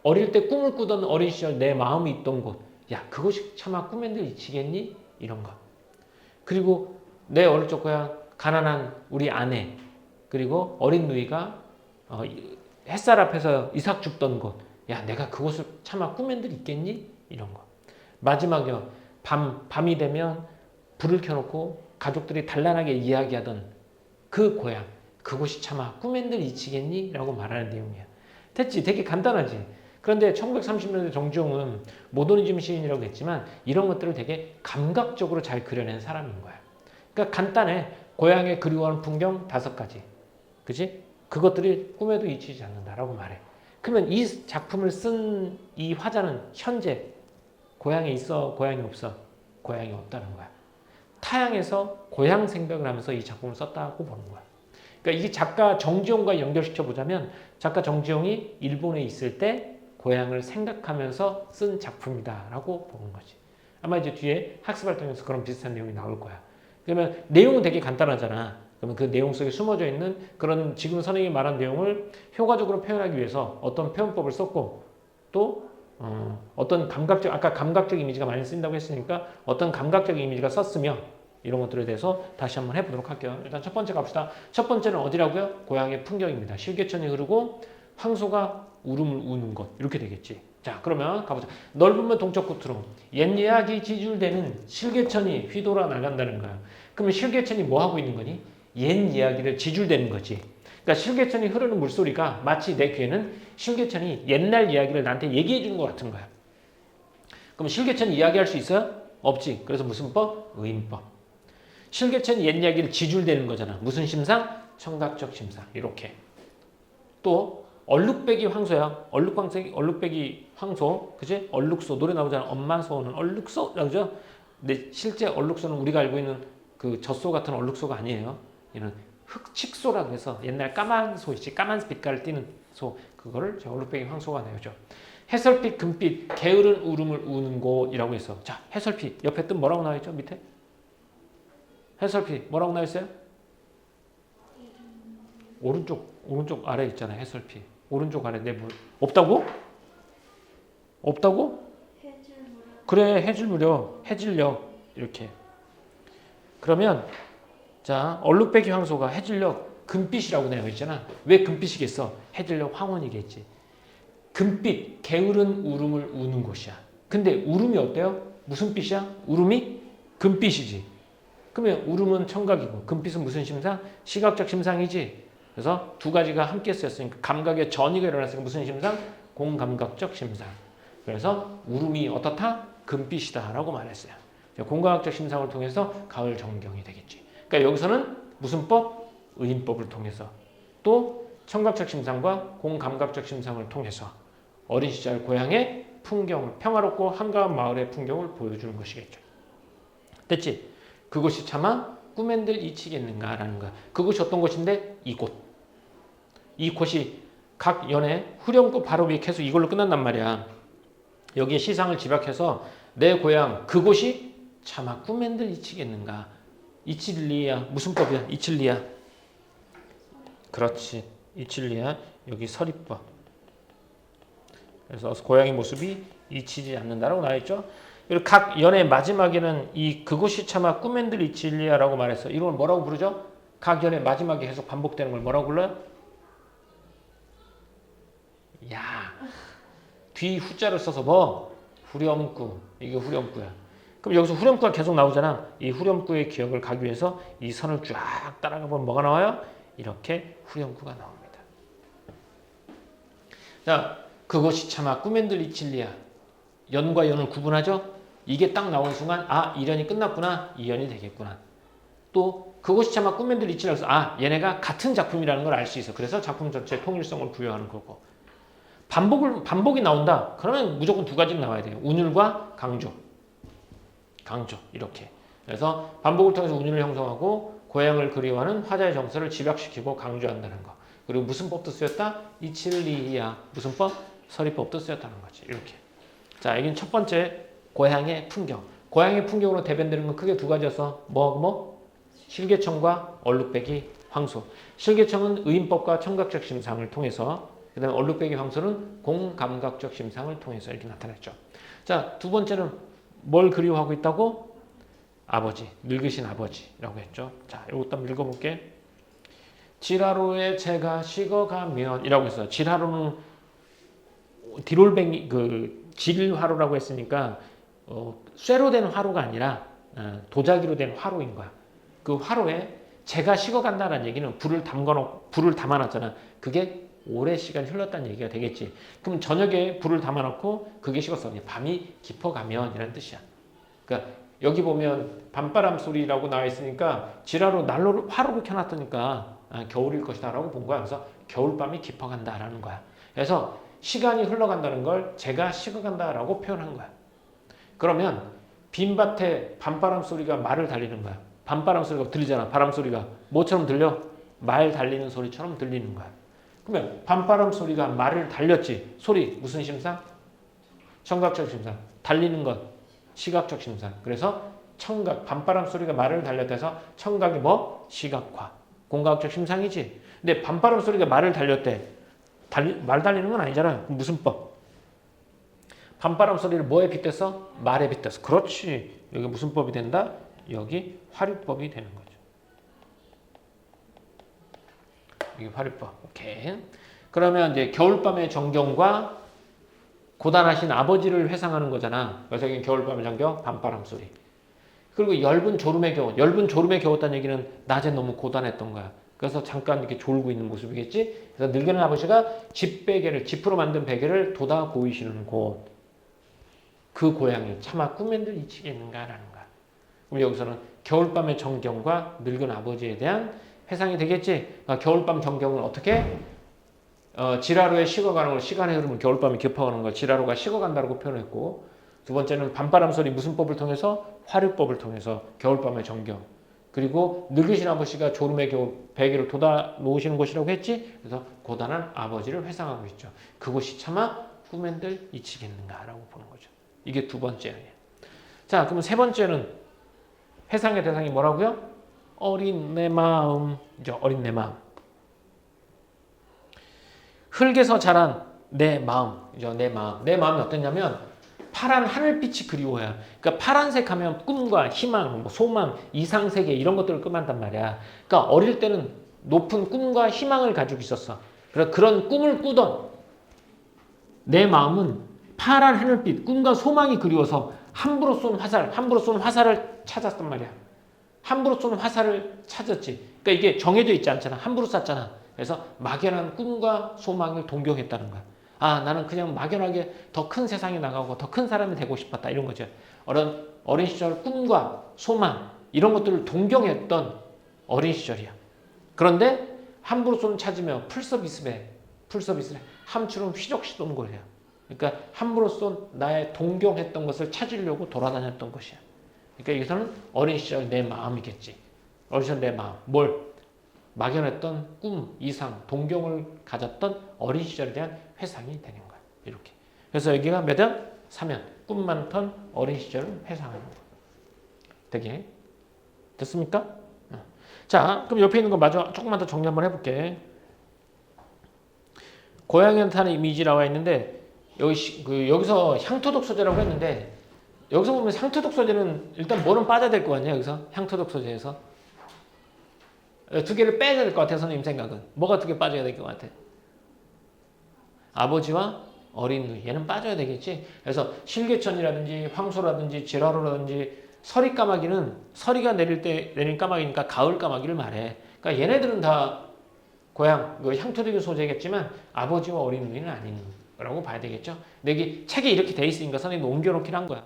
어릴 때 꿈을 꾸던 어린 시절 내 마음이 있던 곳. 야, 그것이 차마 꿈엔들 이치겠니? 이런 거. 그리고 내 어릴 적 고향, 가난한 우리 아내. 그리고 어린 누이가 햇살 앞에서 이삭 줍던 곳. 야, 내가 그곳을 차마 꿈엔들 있겠니? 이런 거. 마지막이요. 밤이 되면 불을 켜놓고 가족들이 단란하게 이야기하던 그 고향, 그곳이 차마 꿈엔들 이치겠니? 라고 말하는 내용이야. 됐지? 되게 간단하지? 그런데 1930년대 정주영은 모더니즘 시인이라고 했지만 이런 것들을 되게 감각적으로 잘 그려낸 사람인 거야. 그러니까 간단해. 고향에 그리워하는 풍경 5가지. 그치? 그것들이 꿈에도 잊히지 않는다라고 말해. 그러면 이 작품을 쓴 이 화자는 현재 고향에 있어? 고향이 없어? 고향이 없다는 거야. 타향에서 고향 생각을 하면서 이 작품을 썼다고 보는 거야. 그러니까 이게 작가 정지용과 연결시켜 보자면 작가 정지용이 일본에 있을 때 고향을 생각하면서 쓴 작품이다라고 보는 거지. 아마 이제 뒤에 학습 활동에서 그런 비슷한 내용이 나올 거야. 그러면 내용은 되게 간단하잖아. 그러면 그 내용 속에 숨어져 있는 그런 지금 선생님이 말한 내용을 효과적으로 표현하기 위해서 어떤 표현법을 썼고 또 어떤 아까 감각적 이미지가 많이 쓰인다고 했으니까 어떤 감각적 이미지가 썼으며 이런 것들에 대해서 다시 한번 해보도록 할게요. 일단 첫 번째 갑시다. 첫 번째는 어디라고요? 고향의 풍경입니다. 실개천이 흐르고 황소가 울음을 우는 것. 이렇게 되겠지. 자, 그러면 가보자. 넓은 문 동쪽 끝으로 옛 이야기 지줄대는 실개천이 휘돌아 나간다는 거야. 그러면 실개천이 뭐 하고 있는 거니? 옛 이야기를 지줄대는 거지. 그러니까 실개천이 흐르는 물소리가 마치 내 귀에는 실개천이 옛날 이야기를 나한테 얘기해 주는 것 같은 거야. 그럼 실개천이 이야기할 수 있어요? 없지. 그래서 무슨 법? 의인법. 실개천이 옛 이야기를 지줄대는 거잖아. 무슨 심상? 청각적 심상. 이렇게. 또 얼룩배기 황소야. 얼룩배기 황소. 그치? 얼룩소. 노래 나오잖아. 엄마 소는 얼룩소. 그죠? 근데 실제 얼룩소는 우리가 알고 있는 그 젖소 같은 얼룩소가 아니에요. 얘는 흑칙소라고 해서 옛날 까만 소 있지. 까만 빛깔을 띠는 소. 그거를 얼룩배기 황소가 내죠. 해설빛, 금빛, 게으른 울음을 우는 곳이라고 해서. 자, 해설빛. 옆에 뜻 뭐라고 나와 있죠? 밑에? 해설피 뭐라고 나와 있어요? 오른쪽 아래 있잖아요. 해설피 오른쪽 아래 내물 없다고? 없다고? 그래, 해질무렵, 해질녘 이렇게. 그러면 자, 얼룩배기 황소가 해질녘 금빛이라고 되어 있잖아. 왜 금빛이겠어? 해질녘 황혼이겠지. 금빛, 게으른 울음을 우는 곳이야. 근데 울음이 어때요? 무슨 빛이야? 울음이 금빛이지. 그러면 울음은 청각이고 금빛은 무슨 심상? 시각적 심상이지. 그래서 두 가지가 함께 쓰였으니까 감각의 전이가 일어났으니까 무슨 심상? 공감각적 심상. 그래서 울음이 어떻다? 금빛이다라고 말했어요. 공감각적 심상을 통해서 가을 정경이 되겠지. 그러니까 여기서는 무슨 법? 의인법을 통해서 또 청각적 심상과 공감각적 심상을 통해서 어린 시절 고향의 풍경을 평화롭고 한가한 마을의 풍경을 보여주는 것이겠죠. 됐지? 그것이 차마 꿈엔들 이치겠는가라는 거야. 그것이 어떤 곳인데? 이곳. 이곳이 각 연의 후렴구 바로 위에 계속 이걸로 끝난단 말이야. 여기에 시상을 집약해서 내 고향 그곳이 차마 꿈엔들 이치겠는가. 이칠리야. 무슨 법이야? 이칠리야. 그렇지. 이칠리야. 여기 서리법. 그래서 고향의 모습이 잊히지 않는다라고 나와 있죠. 그리고 각 연의 마지막에는 이 그곳이 차마 꿈엔들 이칠리야라고 말해서 이걸 뭐라고 부르죠? 각 연의 마지막에 계속 반복되는 걸 뭐라고 불러요? 야. 뒤 후자를 써서 뭐 후렴구. 이게 후렴구야. 그럼 여기서 후렴구가 계속 나오잖아. 이 후렴구의 기억을 가기 위해서 이 선을 쫙 따라가 보면 뭐가 나와요? 이렇게 후렴구가 나옵니다. 자, 그것이 차마 꿈엔들 이칠리야. 연과 연을 구분하죠? 이게 딱 나온 순간 아, 1연이 끝났구나. 2연이 되겠구나. 또 그것이 차마 꿈엔들 이칠리야. 그래서 아, 얘네가 같은 작품이라는 걸 알 수 있어. 그래서 작품 전체의 통일성을 부여하는 거고. 반복이 나온다. 그러면 무조건 두 가지는 나와야 돼요. 운율과 강조. 이렇게. 그래서 반복을 통해서 운율을 형성하고 고향을 그리워하는 화자의 정서를 집약시키고 강조한다는 거. 그리고 무슨 법도 쓰였다? 이칠리야. 무슨 법? 서리법도 쓰였다는 거지. 이렇게. 자, 여기는 첫 번째 고향의 풍경. 고향의 풍경으로 대변되는 건 크게 두 가지여서 실개청과 얼룩배기 황소. 실개청은 의인법과 청각적 심상을 통해서, 그 다음에 얼룩배기 황소는 공감각적 심상을 통해서 이렇게 나타났죠. 자, 두 번째는 뭘 그리워하고 있다고? 아버지, 늙으신 아버지라고 했죠. 자, 이것도 한번 읽어볼게. 지라로에 제가 식어가면 이라고 했어요. 지라로는 디롤뱅이 질화로라고 했으니까 쇠로 된 화로가 아니라 도자기로 된 화로인 거야. 그 화로에 제가 식어간다는 얘기는 불을 담아놨잖아. 그게 오래 시간 흘렀다는 얘기가 되겠지. 그럼 저녁에 불을 담아놓고 그게 식었어. 밤이 깊어가면 이라는 뜻이야. 그러니까 여기 보면 밤바람 소리라고 나와 있으니까 지라로 난로를 화로를 켜놨다니까 겨울일 것이다 라고 본 거야. 그래서 겨울밤이 깊어간다 라는 거야. 그래서 시간이 흘러간다는 걸 제가 식어간다 라고 표현한 거야. 그러면 빈밭에 밤바람 소리가 말을 달리는 거야. 밤바람 소리가 들리잖아. 바람 소리가 뭐처럼 들려? 말 달리는 소리처럼 들리는 거야. 그러면 밤바람 소리가 말을 달렸지. 소리 무슨 심상? 청각적 심상. 달리는 것 시각적 심상. 그래서 청각 밤바람 소리가 말을 달렸다 해서 청각이 뭐? 시각화. 공각적 심상이지. 근데 밤바람 소리가 말을 달렸대. 말 달리는 건 아니잖아. 무슨 법? 밤바람 소리를 뭐에 빗댔어? 말에 빗댔어. 그렇지. 여기 무슨 법이 된다? 여기 화류법이 되는 거죠. 이게 화류법. 오케이. 그러면 이제 겨울밤의 정경과 고단하신 아버지를 회상하는 거잖아. 그래서 여기 겨울밤의 정경, 밤바람 소리. 그리고 엷은 졸음에 겨웠다는 얘기는 낮에 너무 고단했던 거야. 그래서 잠깐 이렇게 졸고 있는 모습이겠지. 그래서 늙은 아버지가 집으로 만든 베개를 돋아 보이시는 곳. 그 고향이 차마 꿈엔들 이치겠는가라는 거야. 그럼 여기서는 겨울밤의 정경과 늙은 아버지에 대한 회상이 되겠지. 그러니까 겨울밤 정경은 어떻게? 지라로에 식어가는 걸, 시간의 흐름을 겨울밤이 깊어가는 걸 지라로가 식어간다고 표현했고, 두 번째는 밤바람 소리 무슨 법을 통해서? 화류법을 통해서 겨울밤의 정경. 그리고 늙으신 아버지가 졸음의 베개를 돋아 놓으시는 곳이라고 했지. 그래서 고단한 아버지를 회상하고 있죠. 그곳이 차마 꿈엔들 이치겠는가라고 보는 거죠. 이게 두 번째예요. 자, 그러면 세 번째는 회상의 대상이 뭐라고요? 어린 내 마음. 어린 내 마음. 흙에서 자란 내 마음. 내 마음. 내 마음이 어땠냐면 파란 하늘빛이 그리워요. 그러니까 파란색 하면 꿈과 희망, 소망, 이상세계 이런 것들을 끔한단 말이야. 그러니까 어릴 때는 높은 꿈과 희망을 가지고 있었어. 그래서 그런 꿈을 꾸던 내 마음은 파란 하늘빛, 꿈과 소망이 그리워서 함부로 쏜 화살을 찾았단 말이야. 함부로 쏜 화살을 찾았지. 그러니까 이게 정해져 있지 않잖아. 함부로 쐈잖아. 그래서 막연한 꿈과 소망을 동경했다는 거야. 아, 나는 그냥 막연하게 더 큰 세상에 나가고 더 큰 사람이 되고 싶었다. 이런 거죠. 어린 시절 꿈과 소망 이런 것들을 동경했던 어린 시절이야. 그런데 함부로 쏜 찾으며 풀서비스에 함추름 휘적시 도는 거예요. 그러니까 함부로 쏜 나의 동경했던 것을 찾으려고 돌아다녔던 것이야. 그러니까 여기서는 어린 시절 내 마음이겠지. 어린 시절 내 마음. 뭘? 막연했던 꿈, 이상, 동경을 가졌던 어린 시절에 대한 회상이 되는 거야. 이렇게. 그래서 여기가 몇 연? 3연. 꿈 많던 어린 시절을 회상하는 거야. 되게 됐습니까? 자, 그럼 옆에 있는 거 마저 조금만 더 정리 한번 해볼게. 고향에 나타나는 이미지 나와 있는데 여기서 향토독 소재라고 했는데 여기서 보면 향토독 소재는 일단 뭐는 빠져야 될 거 아니야? 여기서 향토독 소재에서 두 개를 빼야 될 것 같아요. 선생님 생각은 뭐가 두 개 빠져야 될 것 같아? 아버지와 어린 누이. 얘는 빠져야 되겠지. 그래서 실개천이라든지 황소라든지 지라로라든지 서리까마귀는 서리가 내린 까마귀니까 가을 까마귀를 말해. 그러니까 얘네들은 다 고향, 향토적인 소재겠지만 아버지와 어린 누이는 아닌 거라고 봐야 되겠죠. 근데 여기 책에 이렇게 돼 있으니까 선생님이 옮겨놓긴 한 거야.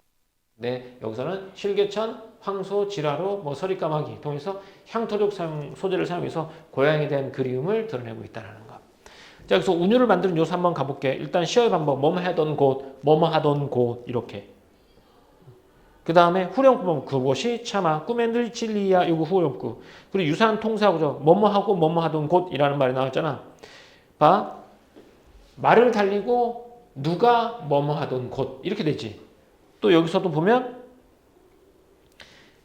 네, 여기서는 실개천, 황소, 지라로, 서리까마귀 통해서 향토적 소재를 사용해서 고향에 대한 그리움을 드러내고 있다는 거. 자, 여기서 운율을 만드는 요소 한번 가볼게. 일단 시어의 방법, 뭐뭐 하던 곳, 뭐뭐 하던 곳 이렇게. 그 다음에 후렴구, 그곳이 차마 꾸맨들 진리야. 요거 후렴구. 그리고 유사한 통사구죠. 뭐뭐 하고 뭐뭐 하던 곳이라는 말이 나왔잖아. 봐, 말을 달리고 누가 뭐뭐 하던 곳 이렇게 되지. 또 여기서도 보면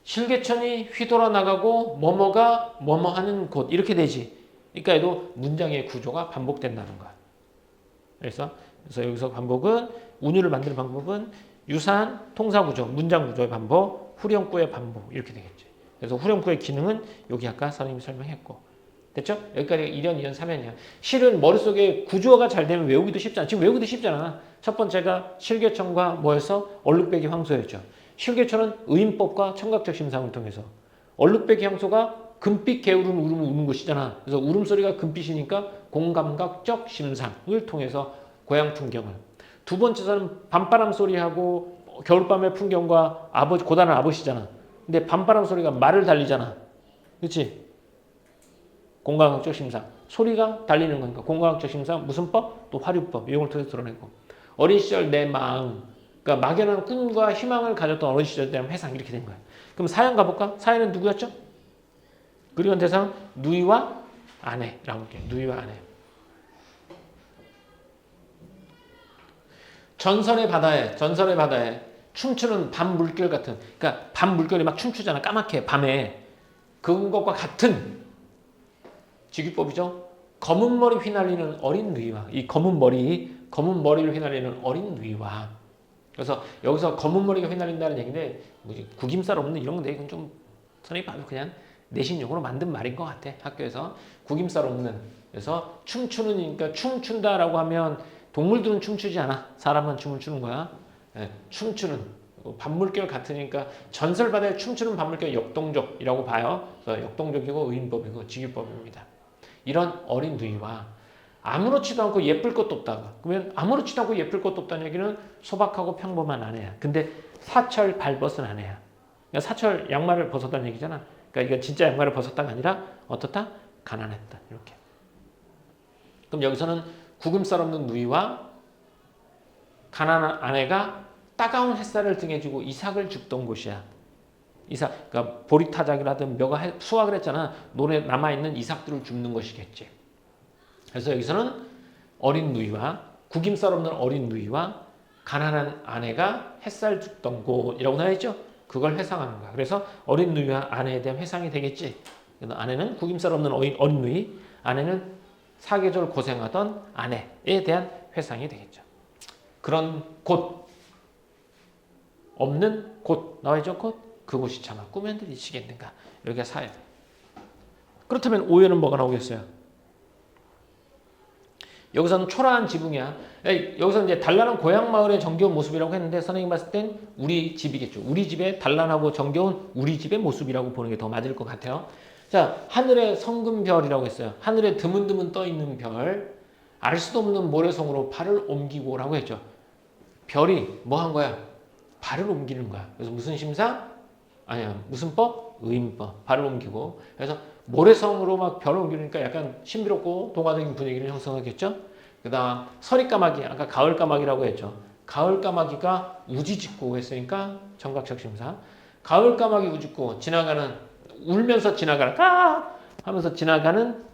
실개천이 휘돌아 나가고 뭐뭐가 뭐뭐 하는 곳 이렇게 되지. 그러니까 얘도 문장의 구조가 반복된다는 거야. 그래서 여기서 반복은 운율을 만드는 방법은 유사한 통사구조, 문장구조의 반복, 후렴구의 반복 이렇게 되겠지. 그래서 후렴구의 기능은 여기 아까 선생님이 설명했고 됐죠? 여기까지가 1연, 2연, 3연이야. 실은 머릿속에 구조가 잘 되면 외우기도 쉽잖아. 지금 외우기도 쉽잖아. 첫 번째가 실개천과 뭐였어? 얼룩배기 황소였죠. 실개천은 의인법과 청각적 심상을 통해서 얼룩배기 황소가 금빛 개울은 울음을 우는 것이잖아. 그래서 울음소리가 금빛이니까 공감각적 심상을 통해서 고향 풍경을. 두 번째는 밤바람 소리하고 겨울밤의 풍경과 아버지, 고단한 아버지잖아. 근데 밤바람 소리가 말을 달리잖아. 그렇지? 공감각적 심상. 소리가 달리는 거니까 공감각적 심상 무슨 법? 또 화류법. 이걸 통해서 드러내고. 어린 시절 내 마음. 그러니까 막연한 꿈과 희망을 가졌던 어린 시절에 대한 회상 이렇게 된 거야. 그럼 사연 가볼까? 사연은 누구였죠? 그리운 대상 누이와 아내라고 할게요. 누이와 아내. 전설의 바다에 춤추는 밤 물결 같은, 그러니까 밤 물결이 막 춤추잖아. 까맣게 밤에. 그것과 같은 직유법이죠. 검은 머리 휘날리는 어린 누이와, 이 검은 머리를 휘날리는 어린 누이와. 그래서 여기서 검은 머리가 휘날린다는 얘기인데 구김살 없는 이런 건데 이건 좀 선생님이 봐도 그냥 내신용으로 만든 말인 것 같아. 학교에서 구김살 없는. 그래서 춤추는니까 춤춘다라고 하면 동물들은 춤추지 않아. 사람만 춤을 추는 거야. 네, 춤추는 밤물결 같으니까 전설바다에 춤추는 밤물결 역동적이라고 봐요. 그래서 역동적이고 의인법이고 직유법입니다. 이런 어린 누이와 아무렇지도 않고 예쁠 것도 없다가 그러면 아무렇지도 않고 예쁠 것도 없다는 얘기는 소박하고 평범한 아내야. 근데 사철 발벗은 아내야. 그러니까 사철 양말을 벗었다는 얘기잖아. 그러니까 이거 진짜 양말을 벗었다가 아니라 어떻다? 가난했다. 이렇게. 그럼 여기서는 구금살 없는 누이와 가난한 아내가 따가운 햇살을 등에 지고 이삭을 줍던 곳이야. 이삭, 그러니까 보리타작이라든 묘가 수확을 했잖아. 논에 남아있는 이삭들을 줍는 것이겠지. 그래서 여기서는 어린 누이와 구김살 없는 어린 누이와 가난한 아내가 햇살 줍던 곳이라고 나와 있죠. 그걸 회상하는 거야. 그래서 어린 누이와 아내에 대한 회상이 되겠지. 아내는 구김살 없는 어린 누이, 아내는 사계절 고생하던 아내에 대한 회상이 되겠죠. 그런 곳, 없는 곳, 나와 있죠. 곳, 그곳이 차마 꾸면들 이치겠는가. 여기가 사연. 그렇다면 오해는 뭐가 나오겠어요? 여기서는 초라한 지붕이야. 여기서 이제 단란한 고향 마을의 정겨운 모습이라고 했는데 선생님 봤을 땐 우리 집이겠죠. 우리 집의 단란하고 정겨운 우리 집의 모습이라고 보는 게 더 맞을 것 같아요. 자, 하늘에 성금별이라고 했어요. 하늘에 드문드문 떠 있는 별, 알 수도 없는 모래성으로 발을 옮기고라고 했죠. 별이 뭐 한 거야? 발을 옮기는 거야. 그래서 무슨 심상? 아니야. 무슨 법? 의인법. 발을 옮기고. 그래서 모래성으로 막 별을 옮기니까 약간 신비롭고 동화적인 분위기를 형성하겠죠. 그 다음 서리까마귀, 아까 가을까마귀라고 했죠. 가을까마귀가 우지짓고 했으니까 청각적 심사. 가을까마귀 우짓고 지나가는, 울면서 지나가는, 까 하면서 지나가는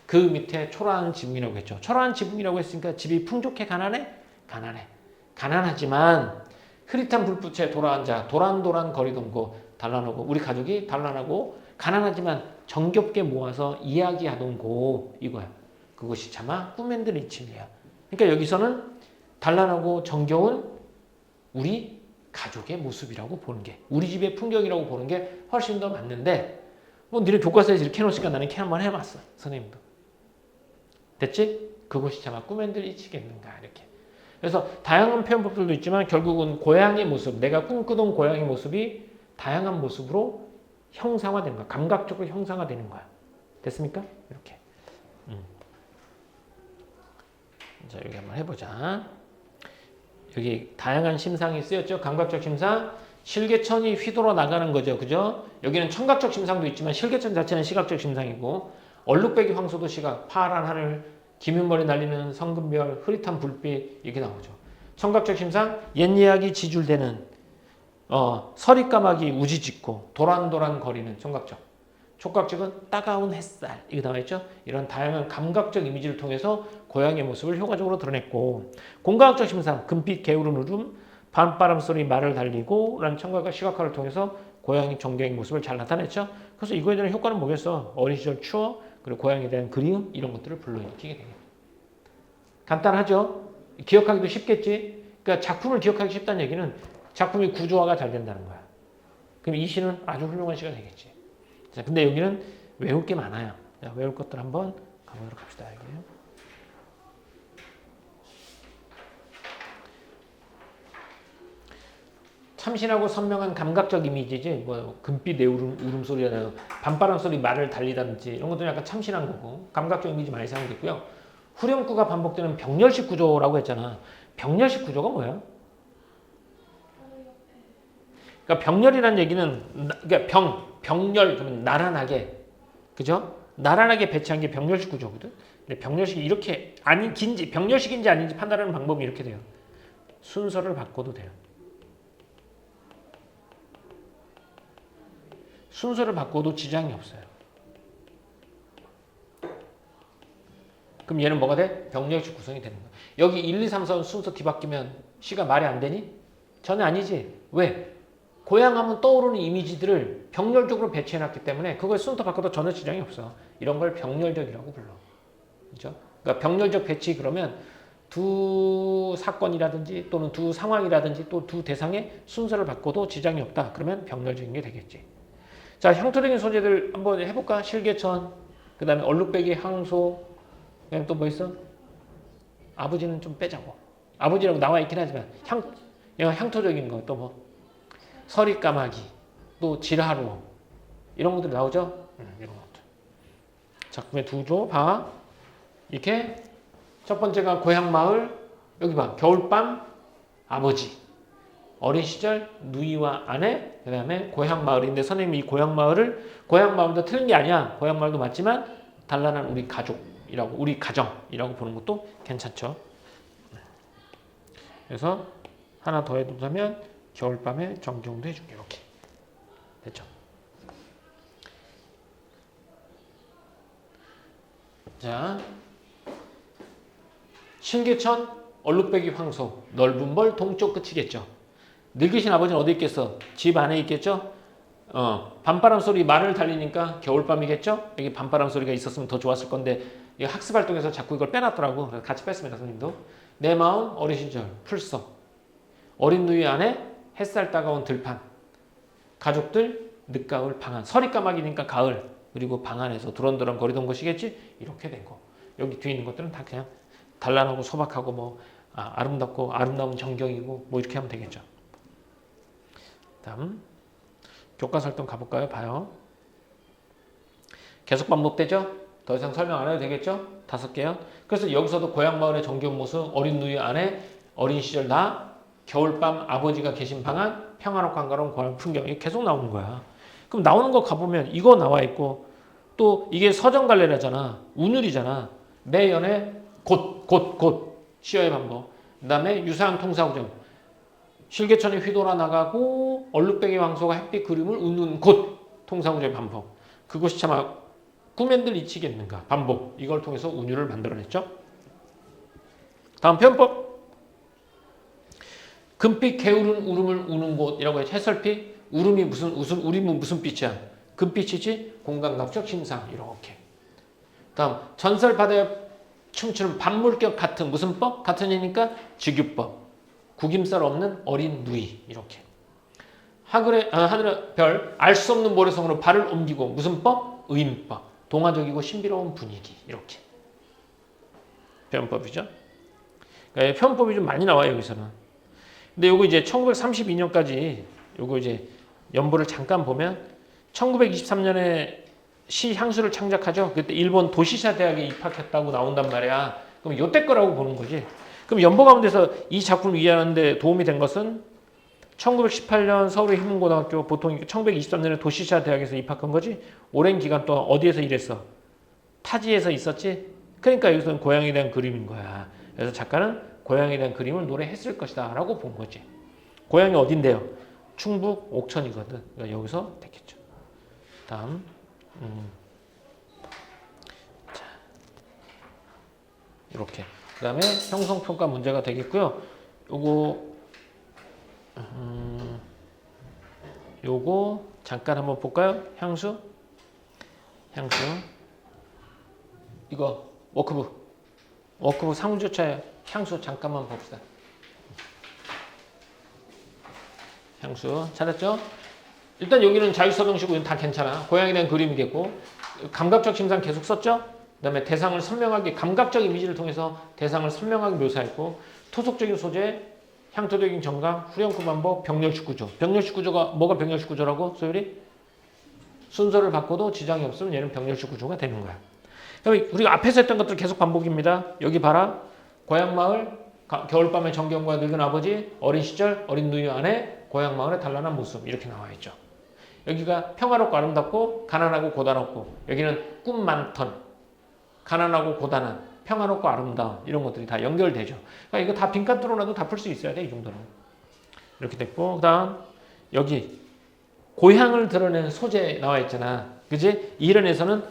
그 밑에 초라한 지붕이라고 했죠. 초라한 지붕이라고 했으니까 집이 풍족해? 가난해? 가난해. 가난하지만 흐릿한 불빛에 돌아앉아 도란도란 거리던고 단란하고, 우리 가족이 단란하고 가난하지만 정겹게 모아서 이야기하던 곳, 이거야. 그것이 차마 꿈엔들 이침이야. 그러니까 여기서는 단란하고 정겨운 우리 가족의 모습이라고 보는 게, 우리 집의 풍경이라고 보는 게 훨씬 더 맞는데, 뭐 니네 교과서에서 이렇게 해놓으니까 나는 이렇게 한번 해봤어. 선생님도. 됐지? 그것이 차마 꿈엔들 이치겠는가. 이렇게. 그래서 다양한 표현법들도 있지만 결국은 고양이 모습, 내가 꿈꾸던 고양이 모습이 다양한 모습으로 형상화되는 거야. 감각적으로 형상화되는 거야. 됐습니까? 이렇게. 자, 여기 한번 해보자. 여기 다양한 심상이 쓰였죠. 감각적 심상, 실개천이 휘돌아 나가는 거죠. 그죠? 여기는 청각적 심상도 있지만 실개천 자체는 시각적 심상이고, 얼룩배기 황소도 시각, 파란 하늘, 기민머리 날리는 성금별, 흐릿한 불빛 이렇게 나오죠. 청각적 심상, 옛 이야기 지줄대는 서리까마귀 우지짓고 도란도란 거리는 청각적. 촉각적은 따가운 햇살 이게 나와있죠. 이런 다양한 감각적 이미지를 통해서 고양이의 모습을 효과적으로 드러냈고, 공과학적 심상, 금빛 게으른 울음, 밤바람 소리 말을 달리고 라는 청각과 시각화를 통해서 고양이 정경의 모습을 잘 나타냈죠. 그래서 이거에 대한 효과는 뭐겠어? 어린 시절 추억, 그리고 고양이에 대한 그리움 이런 것들을 불러일으키게 되겠다. 간단하죠? 기억하기도 쉽겠지? 그러니까 작품을 기억하기 쉽다는 얘기는 작품이 구조화가 잘 된다는 거야. 그럼 이 시는 아주 훌륭한 시가 되겠지. 자, 근데 여기는 외울 게 많아요. 자, 외울 것들 한번 가보도록 합시다. 여기요. 참신하고 선명한 감각적 이미지지, 뭐 금빛 내 울음소리나 밤바람 소리 말을 달리다든지 이런 것들은 약간 참신한 거고, 감각적 이미지 많이 사용됐고요. 후렴구가 반복되는 병렬식 구조라고 했잖아. 병렬식 구조가 뭐야? 그러니까 병렬이라는 얘기는, 그러니까 병렬, 그러면 나란하게, 그죠? 나란하게 배치한 게 병렬식 구조거든. 근데 병렬식이 이렇게 긴지, 병렬식인지 아닌지 판단하는 방법이 이렇게 돼요. 순서를 바꿔도 돼요. 순서를 바꿔도 지장이 없어요. 그럼 얘는 뭐가 돼? 병렬식 구성이 되는 거야. 여기 1, 2, 3, 4 순서 뒤바뀌면 시가 말이 안 되니? 전혀 아니지. 왜? 고향하면 떠오르는 이미지들을 병렬적으로 배치해놨기 때문에 그거에 순서 바꿔도 전혀 지장이 없어. 이런 걸 병렬적이라고 불러. 그죠? 그러니까 병렬적 배치 그러면 두 사건이라든지 또는 두 상황이라든지 또 두 대상의 순서를 바꿔도 지장이 없다. 그러면 병렬적인 게 되겠지. 자, 형토적인 소재들 한번 해볼까? 실개천, 그 다음에 얼룩배기, 항소, 그다음에 또 뭐 있어? 아버지는 좀 빼자고. 아버지라고 나와 있긴 하지만 향토적인 거 또 뭐? 서리까마귀, 또 지라로 이런 것들이 나오죠? 이런 것들. 작품의 두 조 봐. 이렇게 첫 번째가 고향마을, 여기 봐. 겨울밤, 아버지. 어린 시절 누이와 아내, 그 다음에 고향마을인데 선생님이 이 고향마을도 틀린 게 아니야. 고향마을도 맞지만 단란한 우리 가족이라고, 우리 가정이라고 보는 것도 괜찮죠. 그래서 하나 더 해두자면 겨울밤에 정경도 해줄게. 이렇게 됐죠. 자, 신개천, 얼룩배기 황소, 넓은 벌 동쪽 끝이겠죠. 늙으신 아버지는 어디 있겠어? 집 안에 있겠죠? 밤바람 소리 말을 달리니까 겨울밤이겠죠? 여기 밤바람 소리가 있었으면 더 좋았을 건데 학습 활동에서 자꾸 이걸 빼놨더라고. 그래서 같이 뺐습니다, 선생님도. 내 마음 어린 시절 풀썩, 어린 누이 안에 햇살 따가운 들판, 가족들 늦가을 방안, 서리까마귀니까 가을, 그리고 방 안에서 두런두런 거리던 것이겠지? 이렇게 된 거. 여기 뒤에 있는 것들은 다 그냥 단란하고 소박하고 뭐 아름답고 아름다운 전경이고 뭐 이렇게 하면 되겠죠. 다음 교과설동 가볼까요? 봐요. 계속 반복되죠? 더 이상 설명 안 해도 되겠죠? 5개요. 그래서 여기서도 고향마을의 정겨운 모습, 어린 누이 안에 어린 시절 나, 겨울밤 아버지가 계신 방안, 평화롭고 한가로운 고향 풍경 이게 계속 나오는 거야. 그럼 나오는 거 가보면 이거 나와 있고 또 이게 서정갈래라잖아. 운율이잖아. 매 연애 곧 시어의 반복. 그 다음에 유사한 통사구정. 실개천이 휘돌아 나가고 얼룩배기 황소가 햇빛 그림을 웃는 곳. 통사구정의 반복. 그것이 참 꿈엔들 이치겠는가. 반복. 이걸 통해서 운율을 만들어냈죠. 다음 표현법. 금빛 게으른 울음을 우는 곳이라고 해서 해설피. 울음이 울음은 무슨 빛이야? 금빛이지? 공감각적 심상. 이렇게. 다음 전설 바다에 춤추는 밤물격 같은 무슨 법? 같은 이니까 직유법. 구김살 없는 어린 누이. 이렇게. 하늘의 별 알 수 없는 모래성으로 발을 옮기고 무슨 법? 의인법. 동화적이고 신비로운 분위기. 이렇게. 표현법이죠. 그러니까 표현법이 좀 많이 나와요 여기서는. 근데 요거 이제 1932년까지 요거 이제 연보를 잠깐 보면 1923년에 시 향수를 창작하죠. 그때 일본 도시사 대학에 입학했다고 나온단 말이야. 그럼 요때 거라고 보는 거지. 그럼 연보 가운데서 이 작품을 이해하는데 도움이 된 것은 1918년 서울의 희문고등학교 보통 1923년에 도시사 대학에서 입학한 거지. 오랜 기간 동안 어디에서 일했어? 타지에서 있었지. 그러니까 여기서는 고향에 대한 그림인 거야. 그래서 작가는 고향에 대한 그림을 노래했을 것이다 라고 본 거지. 고향이 어딘데요? 충북 옥천이거든. 그러니까 여기서 됐겠죠. 다음 자, 이렇게 그 다음에 형성평가 문제가 되겠고요. 요거 잠깐 한번 볼까요? 향수 이거 워크북 상호조차 향수 잠깐만 봅시다. 향수 찾았죠? 일단 여기는 자유서명시고 이건 다 괜찮아. 고향에 대한 그림이겠고 감각적 심상 계속 썼죠? 그 다음에 대상을 선명하게 감각적 이미지를 통해서 대상을 선명하게 묘사했고 토속적인 소재, 향토적인 정강, 후렴구 반복, 병렬식 구조. 병렬식 구조가 뭐가 병렬식 구조라고? 소율이? 순서를 바꿔도 지장이 없으면 얘는 병렬식 구조가 되는 거야. 그럼 우리가 앞에서 했던 것들 계속 반복입니다. 여기 봐라. 고향마을, 겨울밤의 정겨움과 늙은 아버지, 어린 시절, 어린 누이 안에 고향마을의 단란한 모습 이렇게 나와 있죠. 여기가 평화롭고 아름답고 가난하고 고단하고 여기는 꿈 많던 가난하고 고단한 평화롭고 아름다운 이런 것들이 다 연결되죠. 그러니까 이거 다 빈칸 뚫어놔도 다 풀 수 있어야 돼. 이 정도는. 이렇게 됐고 그 다음 여기 고향을 드러내는 소재 나와 있잖아. 그지? 이런에서는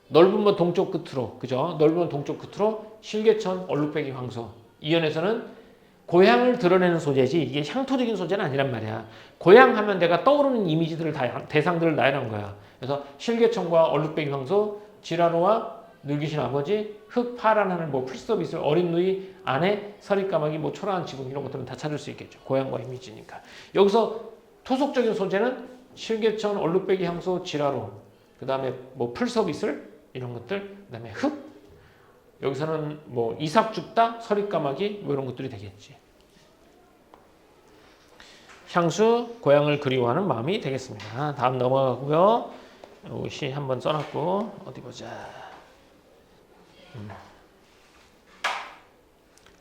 넓은 문 동쪽 끝으로 그죠? 넓은 문 동쪽 끝으로 실개천 얼룩배기 황소. 이연에서는 고향을 드러내는 소재지 이게 향토적인 소재는 아니란 말이야. 고향 하면 내가 떠오르는 이미지들을 다 대상들을 나열한 거야. 그래서 실개천과 얼룩배기 황소, 지라로와 늙으신 아버지, 흙 파란 하늘, 뭐 풀서비스, 어린 누이, 아내, 서리까마귀, 뭐 초라한 지붕 이런 것들은 다 찾을 수 있겠죠. 고향과 이미지니까. 여기서 토속적인 소재는 실개천, 얼룩배기 향소, 지라로, 그 다음에 뭐 풀서비스 이런 것들, 그 다음에 흙. 여기서는 뭐 이삭 죽다, 서리까마귀 뭐 이런 것들이 되겠지. 향수, 고향을 그리워하는 마음이 되겠습니다. 다음 넘어가고요. 시 한번 써놨고 어디 보자.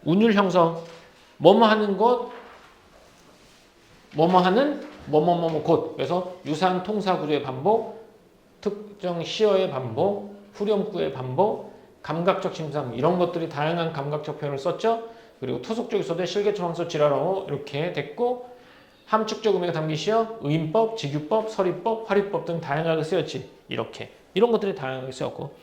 운율 형성. 뭐뭐 하는 것, 뭐뭐 하는, 뭐뭐뭐뭐 곧. 그래서 유사한 통사 구조의 반복, 특정 시어의 반복, 후렴구의 반복, 감각적 심상 이런 것들이 다양한 감각적 표현을 썼죠. 그리고 토속적 소재, 실개천 황소, 지라로 이렇게 됐고 함축적 의미가 담긴 시어, 의인법, 직유법, 서리법, 화리법 등 다양하게 쓰였지. 이렇게 이런 것들이 다양하게 쓰였고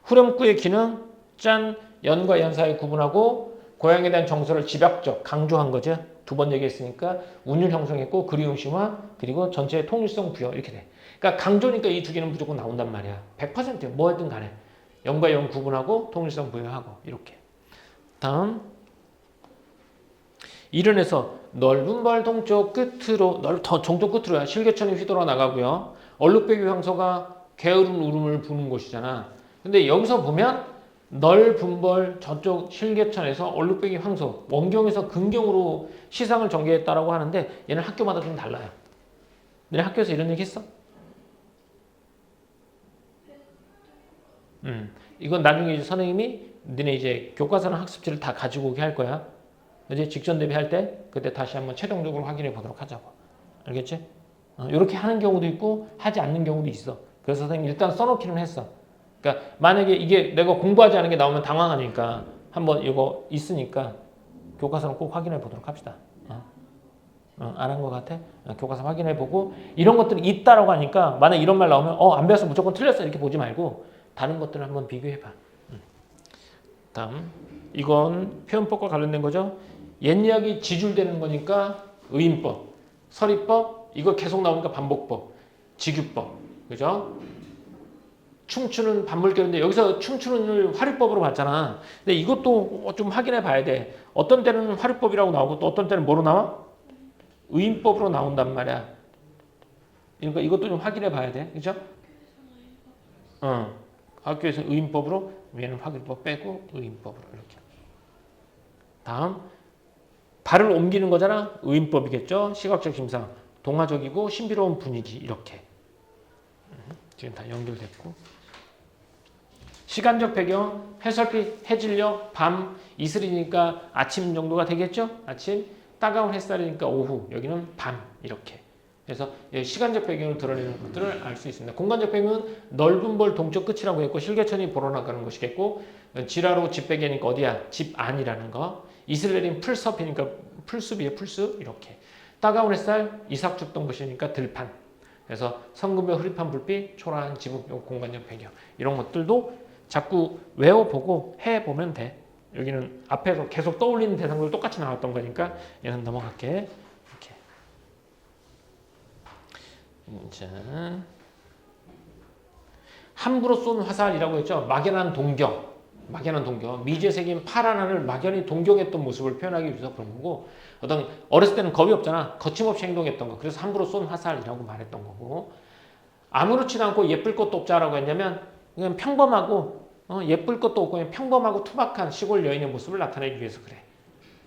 후렴구의 기능 짠, 연과 연 사이 구분하고 고향에 대한 정서를 집약적 강조한 거죠. 두 번 얘기했으니까 운율 형성했고 그리움 심화 그리고 전체의 통일성 부여 이렇게 돼. 그러니까 강조니까 이 두 개는 무조건 나온단 말이야. 100%예요. 뭐든 간에. 연과 연 구분하고 통일성 부여하고 이렇게. 다음 이른에서 넓은 벌 동쪽 끝으로 동쪽 끝으로야 실개천이 휘돌아 나가고요. 얼룩배기 황소가 게으른 울음을 부는 곳이잖아. 근데 여기서 보면 넓은 벌 저쪽 실개천에서 얼룩배기 황소 원경에서 근경으로 시상을 전개했다라고 하는데 얘는 학교마다 좀 달라요. 너네 학교에서 이런 얘기 했어? 이건 나중에 이제 선생님이 너네 이제 교과서나 학습지를 다 가지고 오게 할 거야. 이제 직전 대비할 때 그때 다시 한번 최종적으로 확인해 보도록 하자고. 알겠지? 이렇게 하는 경우도 있고 하지 않는 경우도 있어. 그래서 선생님 일단 써놓기는 했어. 그러니까 만약에 이게 내가 공부하지 않은 게 나오면 당황하니까 한번 이거 있으니까 교과서는 꼭 확인해 보도록 합시다. 안 한 것 같아? 교과서 확인해 보고 이런 것들이 있다라고 하니까 만약 이런 말 나오면 안 배워서 무조건 틀렸어 이렇게 보지 말고 다른 것들을 한번 비교해 봐. 다음 이건 표현법과 관련된 거죠. 옛 이야기 지줄되는 거니까 의인법, 서리법 이거 계속 나오니까 반복법, 직유법 그죠? 춤추는 반물결인데 여기서 춤추는을 화류법으로 봤잖아. 근데 이것도 좀 확인해 봐야 돼. 어떤 때는 화류법이라고 나오고 또 어떤 때는 뭐로 나와? 의인법으로 나온단 말이야. 그러니까 이것도 좀 확인해 봐야 돼. 그죠? 학교에서 의인법으로 얘는 화류법 빼고 의인법으로 이렇게. 다음 발을 옮기는 거잖아. 의인법이겠죠. 시각적 심상 동화적이고 신비로운 분위기 이렇게 지금 다 연결됐고 시간적 배경 해설빛 해질녘 밤 이슬이니까 아침 정도가 되겠죠. 아침 따가운 햇살이니까 오후 여기는 밤 이렇게 그래서 시간적 배경을 드러내는 것들을 알 수 있습니다. 공간적 배경은 넓은 벌 동쪽 끝이라고 했고 실개천이 보러나가는 것이겠고 지라로 집배기니까 어디야? 집 안이라는 거. 이슬 내린 풀숲이니까 풀숲이에요. 풀숲 이렇게. 따가운 햇살 이삭죽동 것이니까 들판. 그래서 성금의 흐릿한 불빛, 초라한 지붕, 공간적 배경 이런 것들도 자꾸 외워보고 해보면 돼. 여기는 앞에서 계속 떠올리는 대상들 똑같이 나왔던 거니까 얘는 넘어갈게. 이렇게. 자, 함부로 쏜 화살이라고 했죠. 막연한 동경. 막연한 동경. 미지의 세계인 파란 하늘 막연히 동경했던 모습을 표현하기 위해서 그런 거고 어떤 어렸을 때는 겁이 없잖아. 거침없이 행동했던 거. 그래서 함부로 쏜 화살이라고 말했던 거고 아무렇지도 않고 예쁠 것도 없자라고 했냐면 그냥 평범하고 예쁠 것도 없고 그냥 평범하고 투박한 시골 여인의 모습을 나타내기 위해서 그래.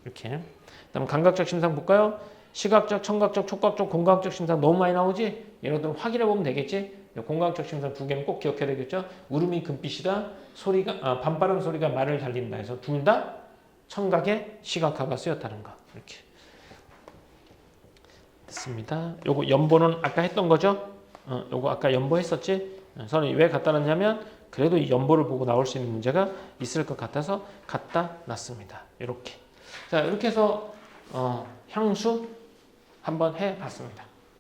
이렇게. 그다음 감각적 심상 볼까요? 시각적, 청각적, 촉각적, 공각적 심상 너무 많이 나오지? 얘네들은 확인해 보면 되겠지? 공각적 심상 두 개는 꼭 기억해야 되겠죠? 울음이 금빛이다. 소리가 반빠른 소리가 말을 달린다 해서 둘 다 청각의 시각화가 쓰였다는 거. 이렇게. 됐습니다. 요거 연보는 아까 했던 거죠? 요거 아까 연보했었지? 선생님이 왜 갖다 놨냐면 그래도 이 연보를 보고 나올 수 있는 문제가 있을 것 같아서 갖다 놨습니다. 이렇게. 자, 이렇게 해서 향수 한번 해봤습니다.